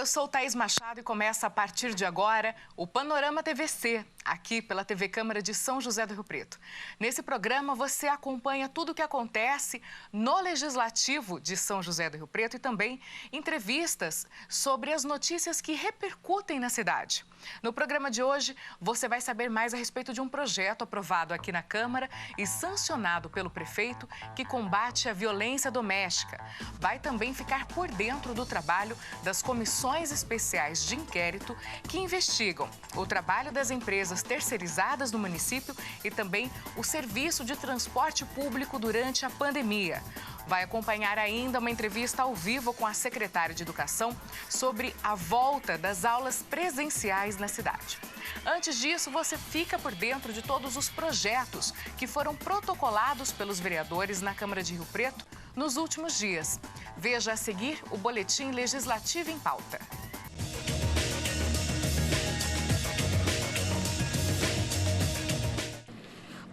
eu sou Thaís Machado e começa a partir de agora o Panorama TVC, aqui pela TV Câmara de São José do Rio Preto. Nesse programa você acompanha tudo o que acontece no Legislativo de São José do Rio Preto e também entrevistas sobre as notícias que repercutem na cidade. No programa de hoje você vai saber mais a respeito de um projeto aprovado aqui na Câmara e sancionado pelo prefeito que combate a violência doméstica. Vai também ficar por dentro do trabalho das comissões especiais de inquérito que investigam o trabalho das empresas terceirizadas no município e também o serviço de transporte público durante a pandemia. Vai acompanhar ainda uma entrevista ao vivo com a secretária de Educação sobre a volta das aulas presenciais na cidade. Antes disso, você fica por dentro de todos os projetos que foram protocolados pelos vereadores na Câmara de Rio Preto nos últimos dias. Veja a seguir o Boletim Legislativo em Pauta.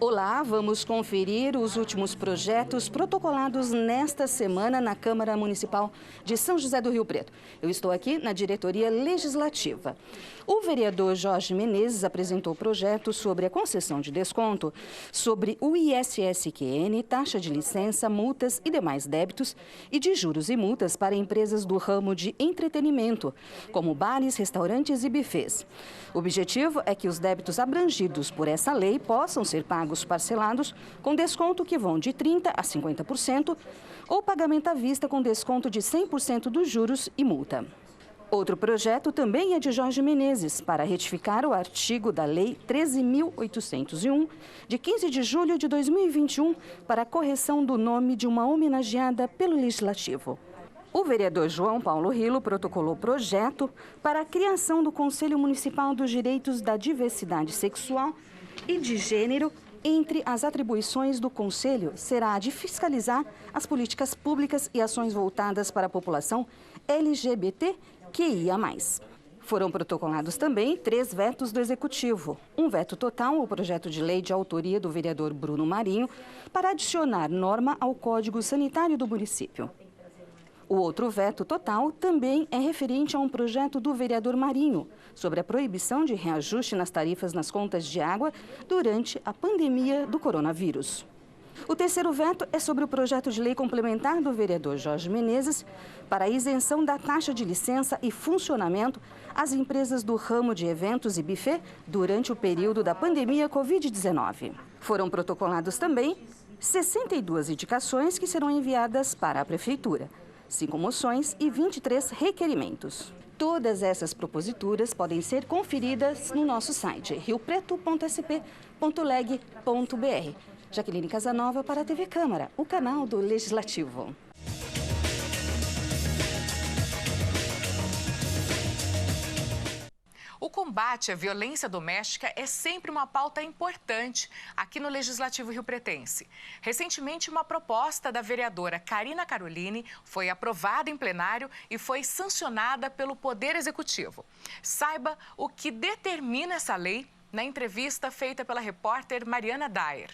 Olá, vamos conferir os últimos projetos protocolados nesta semana na Câmara Municipal de São José do Rio Preto. Eu estou aqui na diretoria legislativa. O vereador Jorge Menezes apresentou o projeto sobre a concessão de desconto sobre o ISSQN, taxa de licença, multas e demais débitos e de juros e multas para empresas do ramo de entretenimento, como bares, restaurantes e bufês. O objetivo é que os débitos abrangidos por essa lei possam ser pagos parcelados com desconto que vão de 30% a 50% ou pagamento à vista com desconto de 100% dos juros e multa. Outro projeto também é de Jorge Menezes, para retificar o artigo da Lei 13.801, de 15 de julho de 2021, para a correção do nome de uma homenageada pelo Legislativo. O vereador João Paulo Rilo protocolou projeto para a criação do Conselho Municipal dos Direitos da Diversidade Sexual e de Gênero. Entre as atribuições do Conselho será a de fiscalizar as políticas públicas e ações voltadas para a população LGBTQIA+. Foram protocolados também 3 vetos do Executivo. Um veto total ao projeto de lei de autoria do vereador Bruno Marinho para adicionar norma ao Código Sanitário do município. O outro veto total também é referente a um projeto do vereador Marinho sobre a proibição de reajuste nas tarifas nas contas de água durante a pandemia do coronavírus. O terceiro veto é sobre o projeto de lei complementar do vereador Jorge Menezes para a isenção da taxa de licença e funcionamento às empresas do ramo de eventos e buffet durante o período da pandemia Covid-19. Foram protocolados também 62 indicações que serão enviadas para a Prefeitura, 5 moções e 23 requerimentos. Todas essas proposituras podem ser conferidas no nosso site riopreto.sp.leg.br. Jaqueline Casanova para a TV Câmara, o canal do Legislativo. O combate à violência doméstica é sempre uma pauta importante aqui no Legislativo riopretense. Recentemente, uma proposta da vereadora Karina Caroline foi aprovada em plenário e foi sancionada pelo Poder Executivo. Saiba o que determina essa lei na entrevista feita pela repórter Mariana Dyer.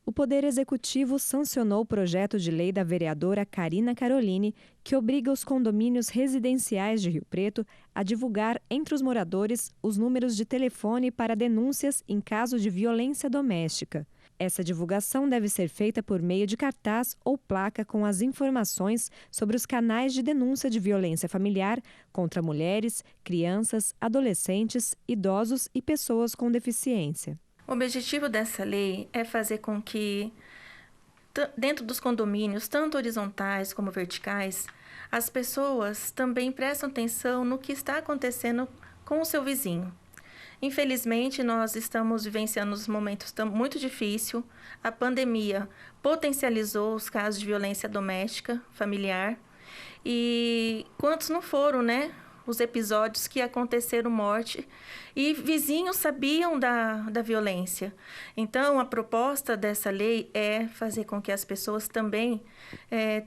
O Poder Executivo sancionou o projeto de lei da vereadora Karina Caroline, que obriga os condomínios residenciais de Rio Preto a divulgar entre os moradores os números de telefone para denúncias em caso de violência doméstica. Essa divulgação deve ser feita por meio de cartaz ou placa com as informações sobre os canais de denúncia de violência familiar contra mulheres, crianças, adolescentes, idosos e pessoas com deficiência. O objetivo dessa lei é fazer com que, dentro dos condomínios, tanto horizontais como verticais, as pessoas também prestem atenção no que está acontecendo com o seu vizinho. Infelizmente, nós estamos vivenciando momentos muito difíceis. A pandemia potencializou os casos de violência doméstica, familiar. E quantos não foram, né? Os episódios que aconteceram morte e vizinhos sabiam da violência. Então, a proposta dessa lei é fazer com que as pessoas também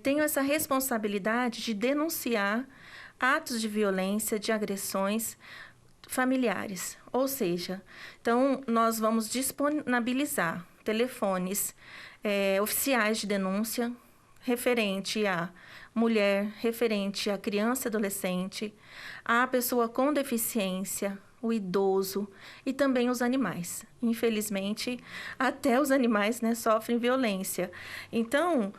tenham essa responsabilidade de denunciar atos de violência, de agressões familiares. Ou seja, então, nós vamos disponibilizar telefones oficiais de denúncia referente a mulher referente à criança e adolescente, à pessoa com deficiência, o idoso e também os animais. Infelizmente, até os animais, né, sofrem violência. Então,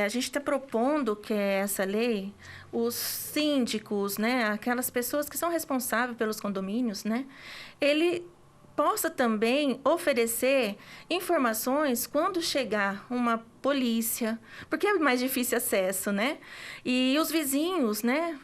a gente está propondo que essa lei, os síndicos, né, aquelas pessoas que são responsáveis pelos condomínios, né, ele possa também oferecer informações quando chegar uma polícia, porque é mais difícil acesso, né? E os vizinhos, né,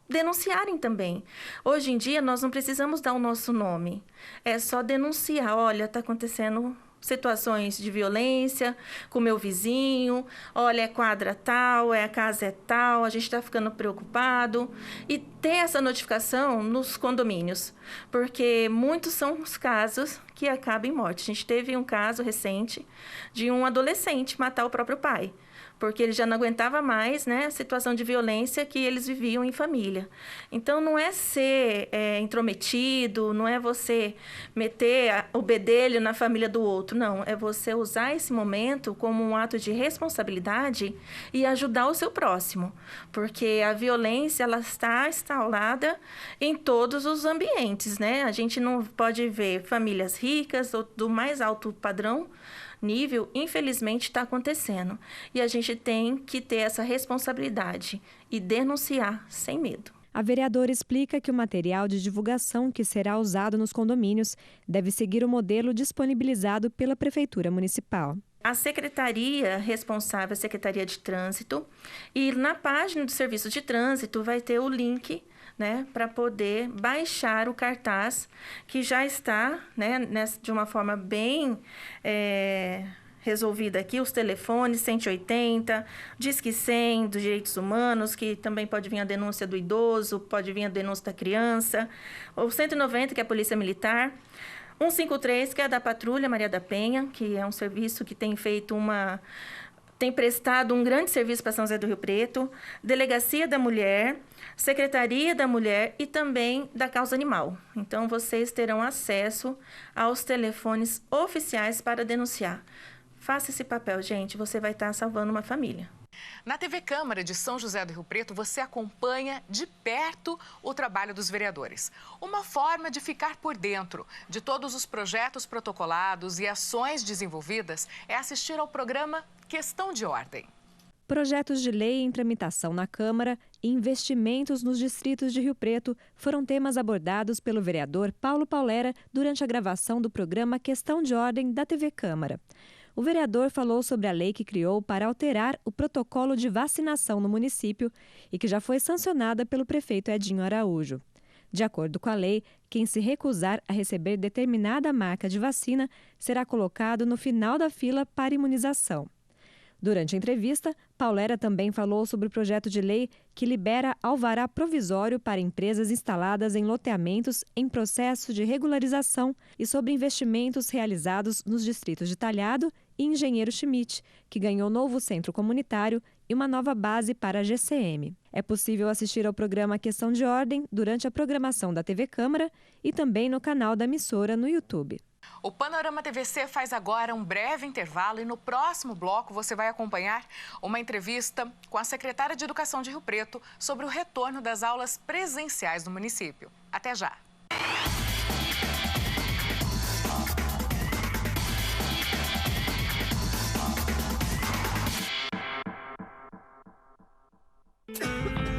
denunciarem também. Hoje em dia, nós não precisamos dar o nosso nome. É só denunciar. Olha, está acontecendo situações de violência com o meu vizinho. Olha, é quadra tal, a casa é tal, a gente está ficando preocupado. E ter essa notificação nos condomínios, porque muitos são os casos que acabam em morte. A gente teve um caso recente de um adolescente matar o próprio pai, porque ele já não aguentava mais, né, a situação de violência que eles viviam em família. Então, não é ser intrometido, não é você meter o bedelho na família do outro, não. É você usar esse momento como um ato de responsabilidade e ajudar o seu próximo, porque a violência, ela está instalada em todos os ambientes, né? A gente não pode ver famílias ricas ou do mais alto padrão, nível, infelizmente, está acontecendo. E a gente tem que ter essa responsabilidade e denunciar sem medo. A vereadora explica que o material de divulgação que será usado nos condomínios deve seguir o modelo disponibilizado pela Prefeitura Municipal. A secretaria responsável, a Secretaria de Trânsito, e na página do Serviço de Trânsito vai ter o link, né, para poder baixar o cartaz que já está, né, de uma forma bem resolvida aqui, os telefones 180, Disque 100 dos direitos humanos, que também pode vir a denúncia do idoso, pode vir a denúncia da criança, o 190, que é a Polícia Militar, 153, que é a da Patrulha Maria da Penha, que é um serviço que tem prestado um grande serviço para São José do Rio Preto, Delegacia da Mulher, Secretaria da Mulher e também da Causa Animal. Então, vocês terão acesso aos telefones oficiais para denunciar. Faça esse papel, gente, você vai estar salvando uma família. Na TV Câmara de São José do Rio Preto, você acompanha de perto o trabalho dos vereadores. Uma forma de ficar por dentro de todos os projetos protocolados e ações desenvolvidas é assistir ao programa Questão de Ordem. Projetos de lei em tramitação na Câmara e investimentos nos distritos de Rio Preto foram temas abordados pelo vereador Paulo Paulera durante a gravação do programa Questão de Ordem da TV Câmara. O vereador falou sobre a lei que criou para alterar o protocolo de vacinação no município e que já foi sancionada pelo prefeito Edinho Araújo. De acordo com a lei, quem se recusar a receber determinada marca de vacina será colocado no final da fila para imunização. Durante a entrevista, Paulera também falou sobre o projeto de lei que libera alvará provisório para empresas instaladas em loteamentos em processo de regularização e sobre investimentos realizados nos distritos de Talhado e Engenheiro Schmidt, que ganhou novo centro comunitário e uma nova base para a GCM. É possível assistir ao programa Questão de Ordem durante a programação da TV Câmara e também no canal da emissora no YouTube. O Panorama TVC faz agora um breve intervalo e no próximo bloco você vai acompanhar uma entrevista com a secretária de Educação de Rio Preto sobre o retorno das aulas presenciais no município. Até já!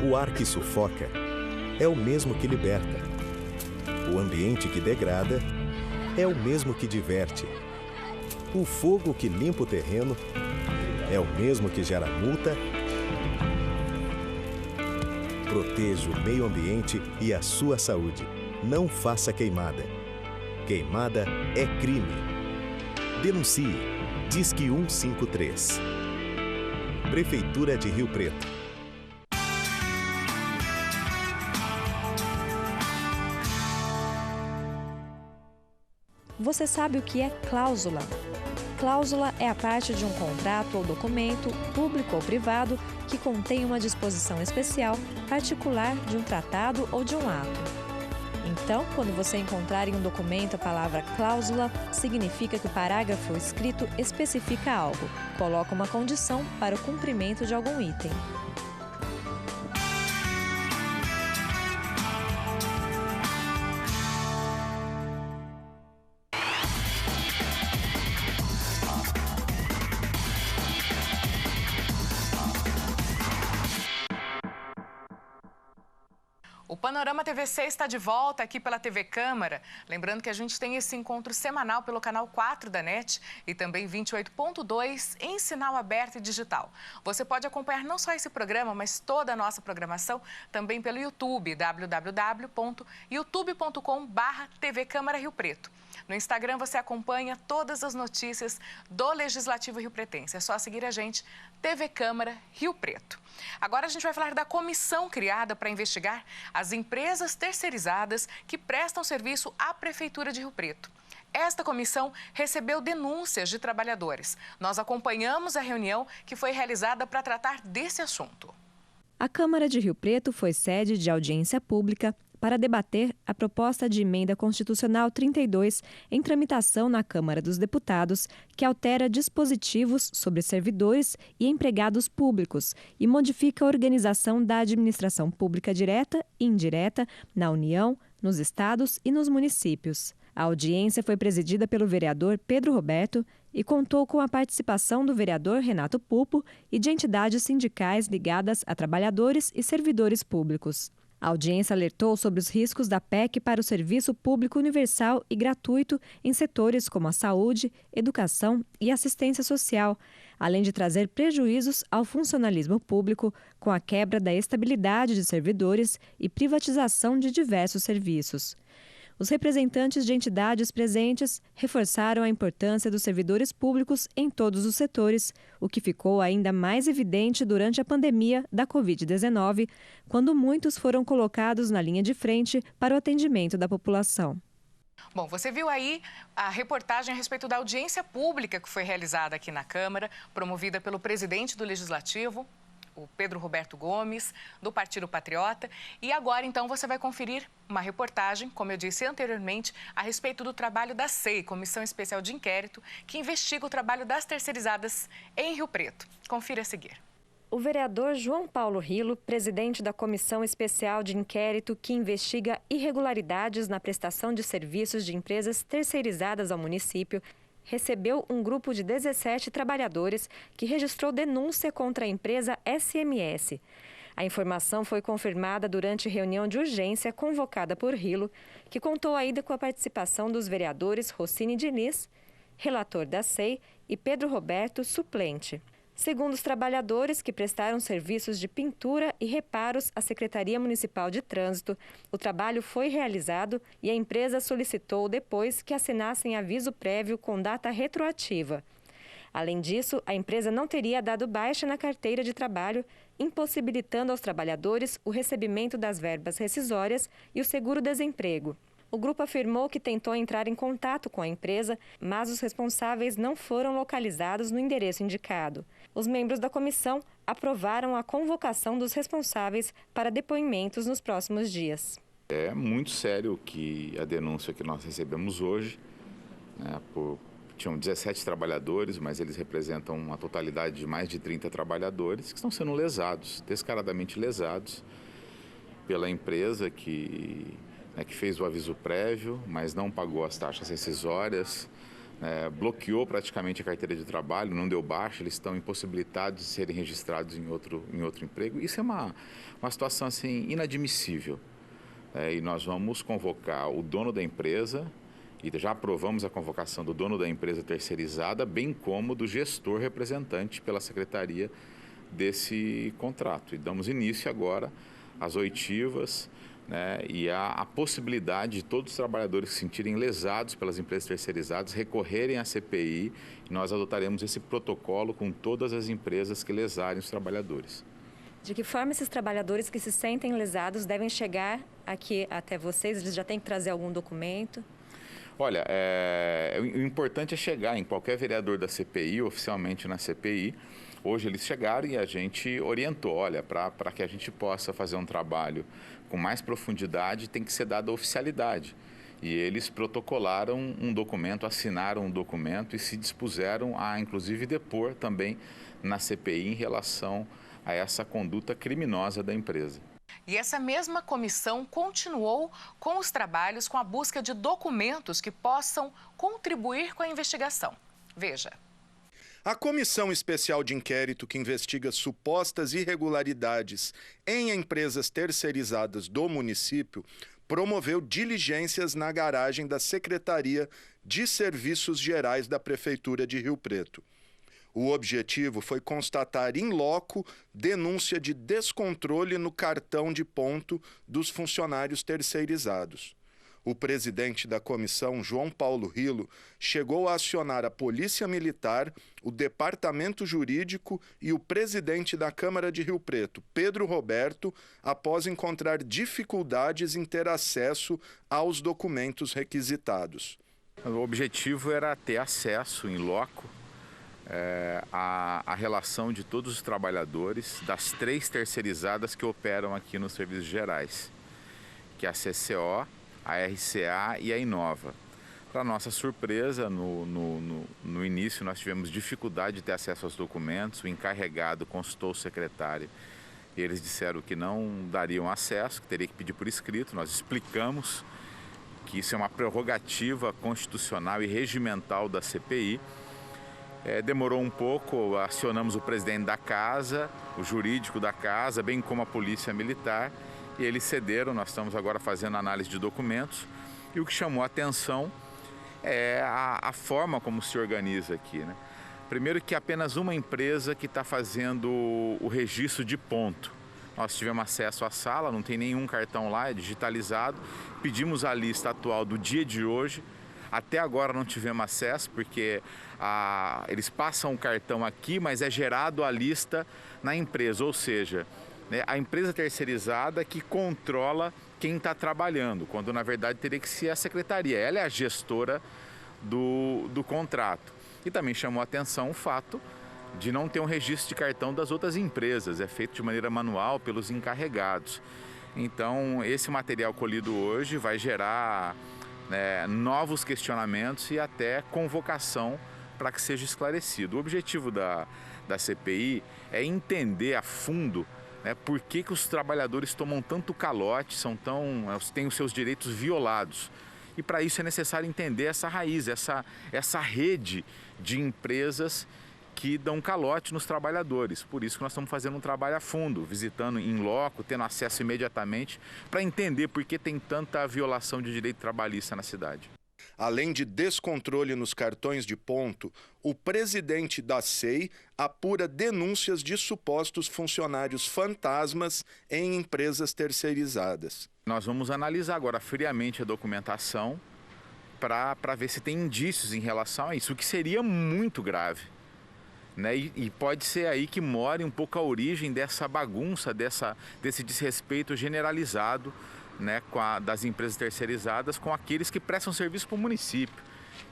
O ar que sufoca é o mesmo que liberta. O ambiente que degrada é o mesmo que diverte. O fogo que limpa o terreno é o mesmo que gera multa. Proteja o meio ambiente e a sua saúde. Não faça queimada. Queimada é crime. Denuncie. Disque 153. Prefeitura de Rio Preto. Você sabe o que é cláusula? Cláusula é a parte de um contrato ou documento, público ou privado, que contém uma disposição especial, particular de um tratado ou de um ato. Então, quando você encontrar em um documento a palavra cláusula, significa que o parágrafo escrito especifica algo, coloca uma condição para o cumprimento de algum item. Panorama TVC está de volta aqui pela TV Câmara. Lembrando que a gente tem esse encontro semanal pelo canal 4 da NET e também 28.2 em sinal aberto e digital. Você pode acompanhar não só esse programa, mas toda a nossa programação também pelo YouTube, www.youtube.com/TV Câmara Rio Preto. No Instagram você acompanha todas as notícias do Legislativo Rio-Pretense. É só seguir a gente, TV Câmara Rio Preto. Agora a gente vai falar da comissão criada para investigar as empresas terceirizadas que prestam serviço à Prefeitura de Rio Preto. Esta comissão recebeu denúncias de trabalhadores. Nós acompanhamos a reunião que foi realizada para tratar desse assunto. A Câmara de Rio Preto foi sede de audiência pública para debater a proposta de emenda constitucional 32 em tramitação na Câmara dos Deputados, que altera dispositivos sobre servidores e empregados públicos e modifica a organização da administração pública direta e indireta na União, nos estados e nos municípios. A audiência foi presidida pelo vereador Pedro Roberto e contou com a participação do vereador Renato Pupo e de entidades sindicais ligadas a trabalhadores e servidores públicos. A audiência alertou sobre os riscos da PEC para o serviço público universal e gratuito em setores como a saúde, educação e assistência social, além de trazer prejuízos ao funcionalismo público com a quebra da estabilidade de servidores e privatização de diversos serviços. Os representantes de entidades presentes reforçaram a importância dos servidores públicos em todos os setores, o que ficou ainda mais evidente durante a pandemia da Covid-19, quando muitos foram colocados na linha de frente para o atendimento da população. Bom, você viu aí a reportagem a respeito da audiência pública que foi realizada aqui na Câmara, promovida pelo presidente do Legislativo, o Pedro Roberto Gomes, do Partido Patriota. E agora, então, você vai conferir uma reportagem, como eu disse anteriormente, a respeito do trabalho da SEI, Comissão Especial de Inquérito, que investiga o trabalho das terceirizadas em Rio Preto. Confira a seguir. O vereador João Paulo Rilo, presidente da Comissão Especial de Inquérito que investiga irregularidades na prestação de serviços de empresas terceirizadas ao município, recebeu um grupo de 17 trabalhadores que registrou denúncia contra a empresa SMS. A informação foi confirmada durante reunião de urgência convocada por Rilo, que contou ainda com a participação dos vereadores Rossini Diniz, relator da SEI, e Pedro Roberto, suplente. Segundo os trabalhadores que prestaram serviços de pintura e reparos à Secretaria Municipal de Trânsito, o trabalho foi realizado e a empresa solicitou depois que assinassem aviso prévio com data retroativa. Além disso, a empresa não teria dado baixa na carteira de trabalho, impossibilitando aos trabalhadores o recebimento das verbas rescisórias e o seguro-desemprego. O grupo afirmou que tentou entrar em contato com a empresa, mas os responsáveis não foram localizados no endereço indicado. Os membros da comissão aprovaram a convocação dos responsáveis para depoimentos nos próximos dias. É muito sério a denúncia que nós recebemos hoje, né, tinham 17 trabalhadores, mas eles representam uma totalidade de mais de 30 trabalhadores que estão sendo lesados, descaradamente lesados, pela empresa que fez o aviso prévio, mas não pagou as taxas rescisórias, bloqueou praticamente a carteira de trabalho, não deu baixa, eles estão impossibilitados de serem registrados em outro emprego. Isso é uma situação assim, inadmissível. E nós vamos convocar o dono da empresa, e já aprovamos a convocação do dono da empresa terceirizada, bem como do gestor representante pela secretaria desse contrato. E damos início agora às oitivas, e a possibilidade de todos os trabalhadores se sentirem lesados pelas empresas terceirizadas recorrerem à CPI, e nós adotaremos esse protocolo com todas as empresas que lesarem os trabalhadores. De que forma esses trabalhadores que se sentem lesados devem chegar aqui até vocês? Eles já têm que trazer algum documento? Olha, o importante é chegar em qualquer vereador da CPI, oficialmente na CPI. Hoje eles chegaram e a gente orientou, olha, para que a gente possa fazer um trabalho com mais profundidade, tem que ser dada oficialidade. E eles protocolaram um documento, assinaram um documento e se dispuseram a, inclusive, depor também na CPI em relação a essa conduta criminosa da empresa. E essa mesma comissão continuou com os trabalhos com a busca de documentos que possam contribuir com a investigação. Veja. A Comissão Especial de Inquérito que investiga supostas irregularidades em empresas terceirizadas do município promoveu diligências na garagem da Secretaria de Serviços Gerais da Prefeitura de Rio Preto. O objetivo foi constatar in loco denúncia de descontrole no cartão de ponto dos funcionários terceirizados. O presidente da comissão, João Paulo Rilo, chegou a acionar a Polícia Militar, o Departamento Jurídico e o presidente da Câmara de Rio Preto, Pedro Roberto, após encontrar dificuldades em ter acesso aos documentos requisitados. O objetivo era ter acesso in loco à relação de todos os trabalhadores das 3 terceirizadas que operam aqui nos serviços gerais, que é a CCO, a RCA e a Inova. Para nossa surpresa, no início nós tivemos dificuldade de ter acesso aos documentos, o encarregado consultou o secretário e eles disseram que não dariam acesso, que teria que pedir por escrito. Nós explicamos que isso é uma prerrogativa constitucional e regimental da CPI. Demorou um pouco, acionamos o presidente da casa, o jurídico da casa, bem como a polícia militar, e eles cederam. Nós estamos agora fazendo análise de documentos e o que chamou a atenção é a forma como se organiza aqui, né? Primeiro que apenas uma empresa que está fazendo o registro de ponto. Nós tivemos acesso à sala, não tem nenhum cartão lá, é digitalizado. Pedimos a lista atual do dia de hoje. Até agora não tivemos acesso porque eles passam o cartão aqui, mas é gerado a lista na empresa, ou seja, né, a empresa terceirizada que controla quem está trabalhando, quando na verdade teria que ser a secretaria. Ela é a gestora do contrato. E também chamou a atenção o fato de não ter um registro de cartão das outras empresas, é feito de maneira manual pelos encarregados. Então, esse material colhido hoje vai gerar novos questionamentos e até convocação para que seja esclarecido. O objetivo da CPI é entender a fundo por que os trabalhadores tomam tanto calote, têm os seus direitos violados. E para isso é necessário entender essa raiz, essa rede de empresas que dão calote nos trabalhadores. Por isso que nós estamos fazendo um trabalho a fundo, visitando in loco, tendo acesso imediatamente, para entender por que tem tanta violação de direito trabalhista na cidade. Além de descontrole nos cartões de ponto, o presidente da SEI apura denúncias de supostos funcionários fantasmas em empresas terceirizadas. Nós vamos analisar agora friamente a documentação para ver se tem indícios em relação a isso, o que seria muito grave. E pode ser aí que more um pouco a origem dessa bagunça, desse desrespeito generalizado das empresas terceirizadas com aqueles que prestam serviço para o município.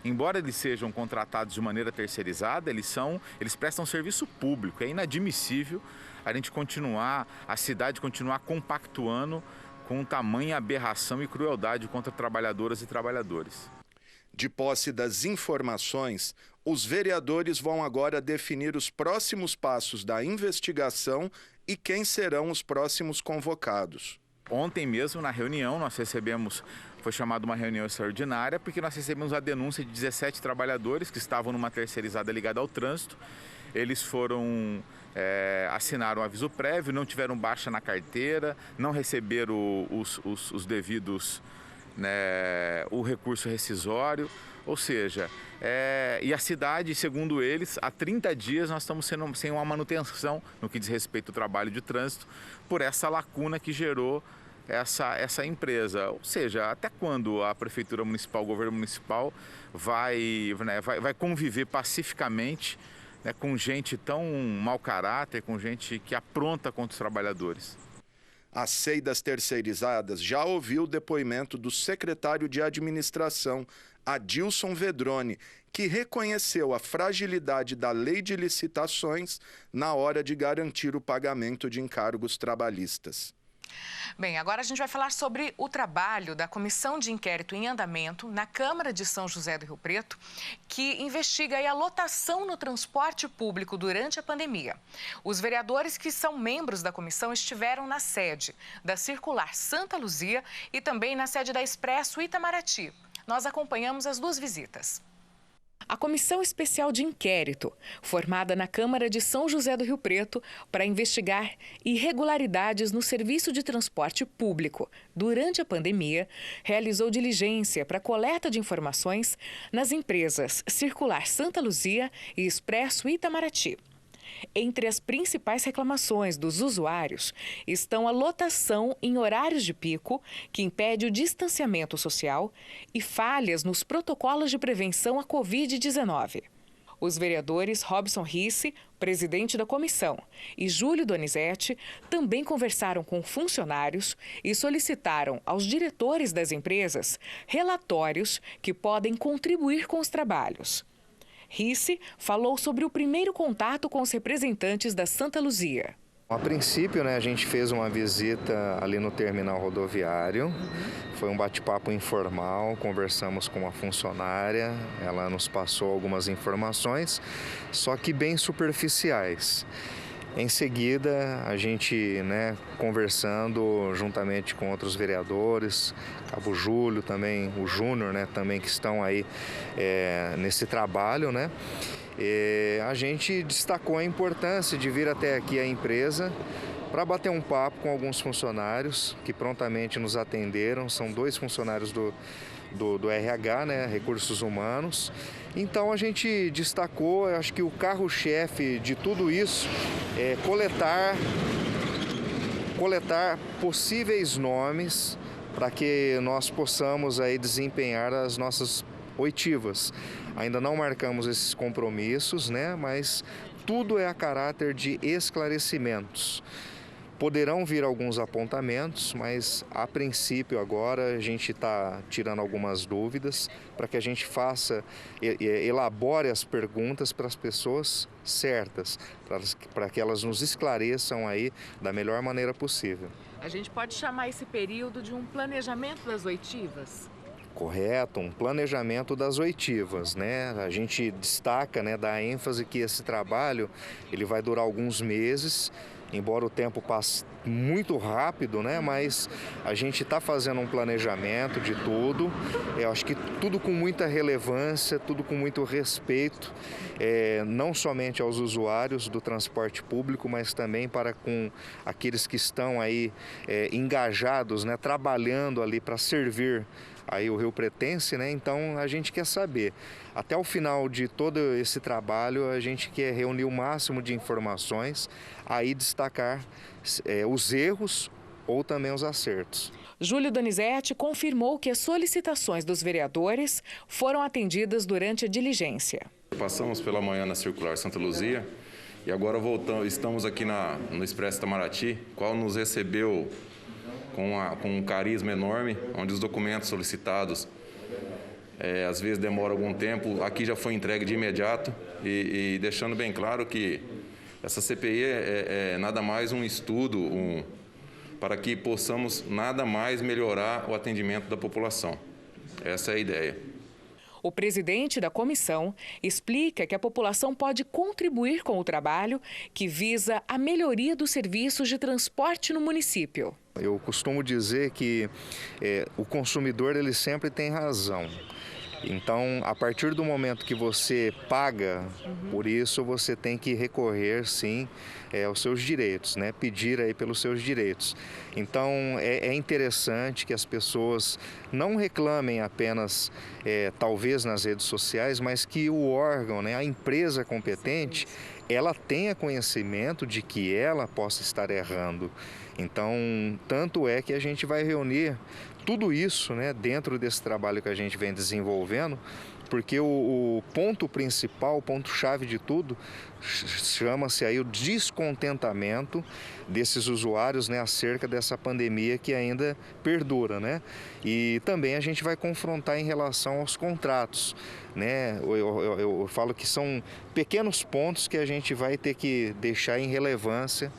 Embora eles sejam contratados de maneira terceirizada, eles prestam serviço público. É inadmissível a cidade continuar compactuando com tamanha aberração e crueldade contra trabalhadoras e trabalhadores. De posse das informações, os vereadores vão agora definir os próximos passos da investigação e quem serão os próximos convocados. Ontem mesmo, na reunião, foi chamada uma reunião extraordinária, porque nós recebemos a denúncia de 17 trabalhadores que estavam numa terceirizada ligada ao trânsito. Eles assinaram um aviso prévio, não tiveram baixa na carteira, não receberam os devidos, o recurso rescisório, ou seja, e a cidade, segundo eles, há 30 dias nós estamos sem uma manutenção no que diz respeito ao trabalho de trânsito por essa lacuna que gerou essa empresa. Ou seja, até quando a Prefeitura Municipal, o Governo Municipal vai conviver pacificamente com gente tão mau caráter, com gente que apronta contra os trabalhadores? A SEI das terceirizadas já ouviu o depoimento do secretário de Administração, Adilson Vedrone, que reconheceu a fragilidade da lei de licitações na hora de garantir o pagamento de encargos trabalhistas. Bem, agora a gente vai falar sobre o trabalho da Comissão de Inquérito em Andamento na Câmara de São José do Rio Preto, que investiga a lotação no transporte público durante a pandemia. Os vereadores que são membros da comissão estiveram na sede da Circular Santa Luzia e também na sede da Expresso Itamaraty. Nós acompanhamos as duas visitas. A Comissão Especial de Inquérito, formada na Câmara de São José do Rio Preto para investigar irregularidades no serviço de transporte público durante a pandemia, realizou diligência para coleta de informações nas empresas Circular Santa Luzia e Expresso Itamaraty. Entre as principais reclamações dos usuários estão a lotação em horários de pico, que impede o distanciamento social, e falhas nos protocolos de prevenção à Covid-19. Os vereadores Robson Risse, presidente da comissão, e Júlio Donizete também conversaram com funcionários e solicitaram aos diretores das empresas relatórios que podem contribuir com os trabalhos. Risse falou sobre o primeiro contato com os representantes da Santa Luzia. A princípio, a gente fez uma visita ali no terminal rodoviário, foi um bate-papo informal, conversamos com uma funcionária, ela nos passou algumas informações, só que bem superficiais. Em seguida, a gente, conversando juntamente com outros vereadores, Cabo Júlio também, o Júnior, também que estão aí nesse trabalho, a gente destacou a importância de vir até aqui a empresa para bater um papo com alguns funcionários que prontamente nos atenderam. São 2 funcionários do RH, Recursos Humanos. Então a gente destacou, acho que o carro-chefe de tudo isso é coletar possíveis nomes para que nós possamos aí desempenhar as nossas oitivas. Ainda não marcamos esses compromissos, mas tudo é a caráter de esclarecimentos. Poderão vir alguns apontamentos, mas a princípio agora a gente está tirando algumas dúvidas para que a gente elabore as perguntas para as pessoas certas, para que elas nos esclareçam aí da melhor maneira possível. A gente pode chamar esse período de um planejamento das oitivas? Correto, um planejamento das oitivas, A gente destaca, dá ênfase que esse trabalho ele vai durar alguns meses, embora o tempo passe muito rápido, mas a gente está fazendo um planejamento de tudo, eu acho que tudo com muita relevância, tudo com muito respeito, não somente aos usuários do transporte público, mas também para com aqueles que estão aí engajados, trabalhando ali para servir aí o Rio Pretense, Então a gente quer saber, até o final de todo esse trabalho, a gente quer reunir o máximo de informações, aí destacar os erros ou também os acertos. Júlio Donizete confirmou que as solicitações dos vereadores foram atendidas durante a diligência. Passamos pela manhã na Circular Santa Luzia e agora estamos aqui no Expresso Itamaraty, qual nos recebeu com um carisma enorme, onde os documentos solicitados às vezes demoram algum tempo. Aqui já foi entregue de imediato e deixando bem claro que essa CPI é nada mais um estudo para que possamos nada mais melhorar o atendimento da população. Essa é a ideia. O presidente da comissão explica que a população pode contribuir com o trabalho que visa a melhoria dos serviços de transporte no município. Eu costumo dizer que o consumidor ele sempre tem razão. Então, a partir do momento que você paga por isso, você tem que recorrer, sim, aos seus direitos, pedir aí pelos seus direitos. Então, é interessante que as pessoas não reclamem apenas, talvez nas redes sociais, mas que o órgão, a empresa competente, ela tenha conhecimento de que ela possa estar errando. Então, tanto é que a gente vai reunir tudo isso, dentro desse trabalho que a gente vem desenvolvendo, porque o ponto principal, o ponto-chave de tudo, chama-se aí o descontentamento desses usuários, acerca dessa pandemia que ainda perdura, E também a gente vai confrontar em relação aos contratos, Eu falo que são pequenos pontos que a gente vai ter que deixar em relevância,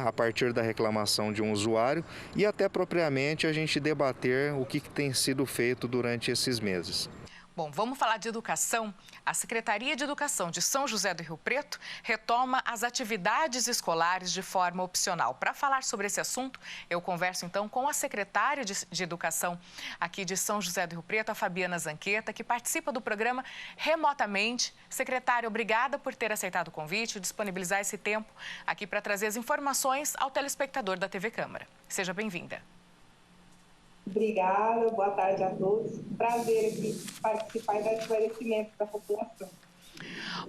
a partir da reclamação de um usuário e até propriamente a gente debater o que tem sido feito durante esses meses. Bom, vamos falar de educação. A Secretaria de Educação de São José do Rio Preto retoma as atividades escolares de forma opcional. Para falar sobre esse assunto, eu converso então com a secretária de Educação aqui de São José do Rio Preto, a Fabiana Zanqueta, que participa do programa remotamente. Secretária, obrigada por ter aceitado o convite e disponibilizar esse tempo aqui para trazer as informações ao telespectador da TV Câmara. Seja bem-vinda. Obrigada, boa tarde a todos. Prazer aqui participar e dar esclarecimento para a população.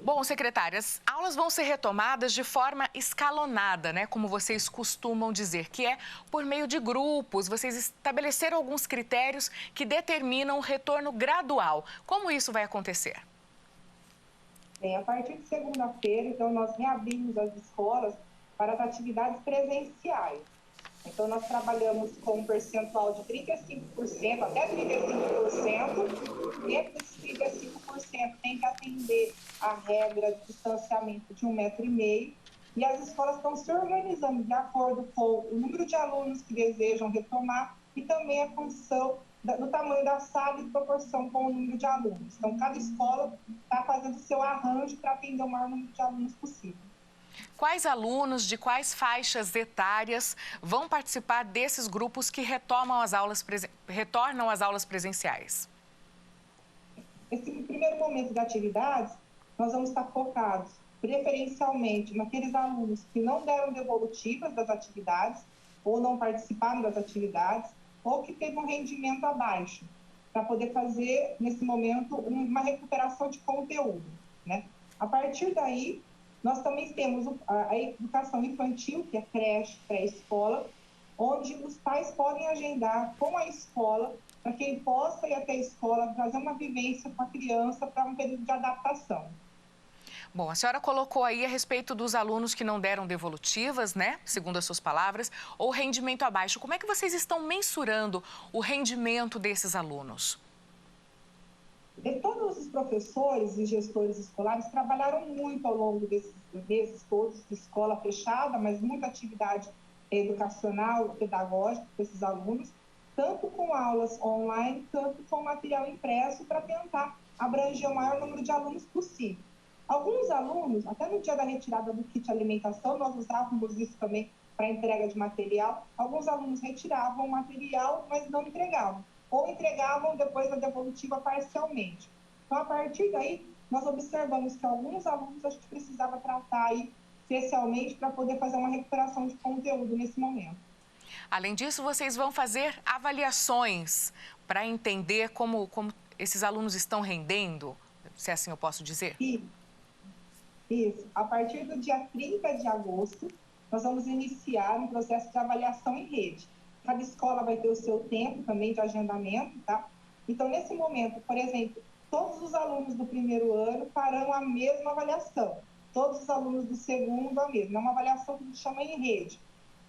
Bom, secretária, as aulas vão ser retomadas de forma escalonada, né? Como vocês costumam dizer, que é por meio de grupos. Vocês estabeleceram alguns critérios que determinam o retorno gradual. Como isso vai acontecer? Bem, a partir de segunda-feira, então, nós reabrimos as escolas para as atividades presenciais. Então, nós trabalhamos com um percentual de 35%, até 35%. Dentro desses 35%, tem que atender a regra de distanciamento de 1,5 metro. E as escolas estão se organizando de acordo com o número de alunos que desejam retomar e também a condição do tamanho da sala em proporção com o número de alunos. Então, cada escola está fazendo o seu arranjo para atender o maior número de alunos possível. Quais alunos de quais faixas etárias vão participar desses grupos que retornam às aulas presenciais? Esse primeiro momento de atividades, nós vamos estar focados preferencialmente naqueles alunos que não deram devolutivas das atividades ou não participaram das atividades ou que teve um rendimento abaixo, para poder fazer, nesse momento, uma recuperação de conteúdo, né? A partir daí, nós também temos a educação infantil, que é creche, pré-escola, onde os pais podem agendar com a escola para que ele possa ir até a escola, trazer uma vivência com a criança para um período de adaptação. Bom, a senhora colocou aí a respeito dos alunos que não deram devolutivas, né? Segundo as suas palavras, ou rendimento abaixo. Como é que vocês estão mensurando o rendimento desses alunos? E todos os professores e gestores escolares trabalharam muito ao longo desses meses todos de escola fechada, mas muita atividade educacional, pedagógica com esses alunos, tanto com aulas online, tanto com material impresso, para tentar abranger o maior número de alunos possível. Alguns alunos, até no dia da retirada do kit alimentação, nós usávamos isso também para entrega de material. Alguns alunos retiravam o material, mas não entregavam, ou entregavam depois da devolutiva parcialmente. Então, a partir daí, nós observamos que alguns alunos a gente precisava tratar aí especialmente para poder fazer uma recuperação de conteúdo nesse momento. Além disso, vocês vão fazer avaliações para entender como esses alunos estão rendendo, se assim eu posso dizer? Isso. A partir do dia 30 de agosto, nós vamos iniciar um processo de avaliação em rede. Cada escola vai ter o seu tempo também de agendamento, tá? Então, nesse momento, por exemplo, todos os alunos do primeiro ano farão a mesma avaliação. Todos os alunos do segundo, a mesma. É uma avaliação que a gente chama em rede,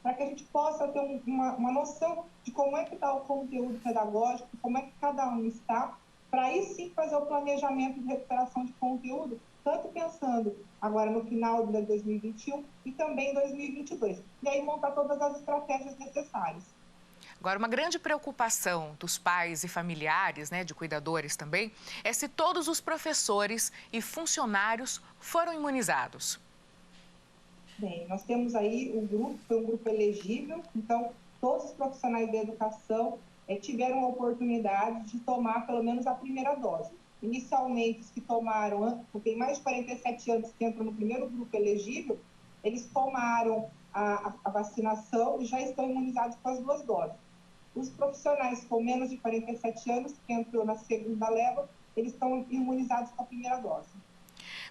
para que a gente possa ter uma noção de como é que está o conteúdo pedagógico, como é que cada um está, para aí sim fazer o planejamento de recuperação de conteúdo, tanto pensando agora no final de 2021 e também em 2022. E aí montar todas as estratégias necessárias. Agora, uma grande preocupação dos pais e familiares, né, de cuidadores também, é se todos os professores e funcionários foram imunizados. Bem, nós temos aí um grupo, foi um grupo elegível, então todos os profissionais da educação tiveram a oportunidade de tomar pelo menos a primeira dose. Inicialmente, os que tomaram, porque tem mais de 47 anos que entram no primeiro grupo elegível, eles tomaram a vacinação e já estão imunizados com as 2 doses. Os profissionais com menos de 47 anos, que entrou na segunda leva, eles estão imunizados com a primeira dose.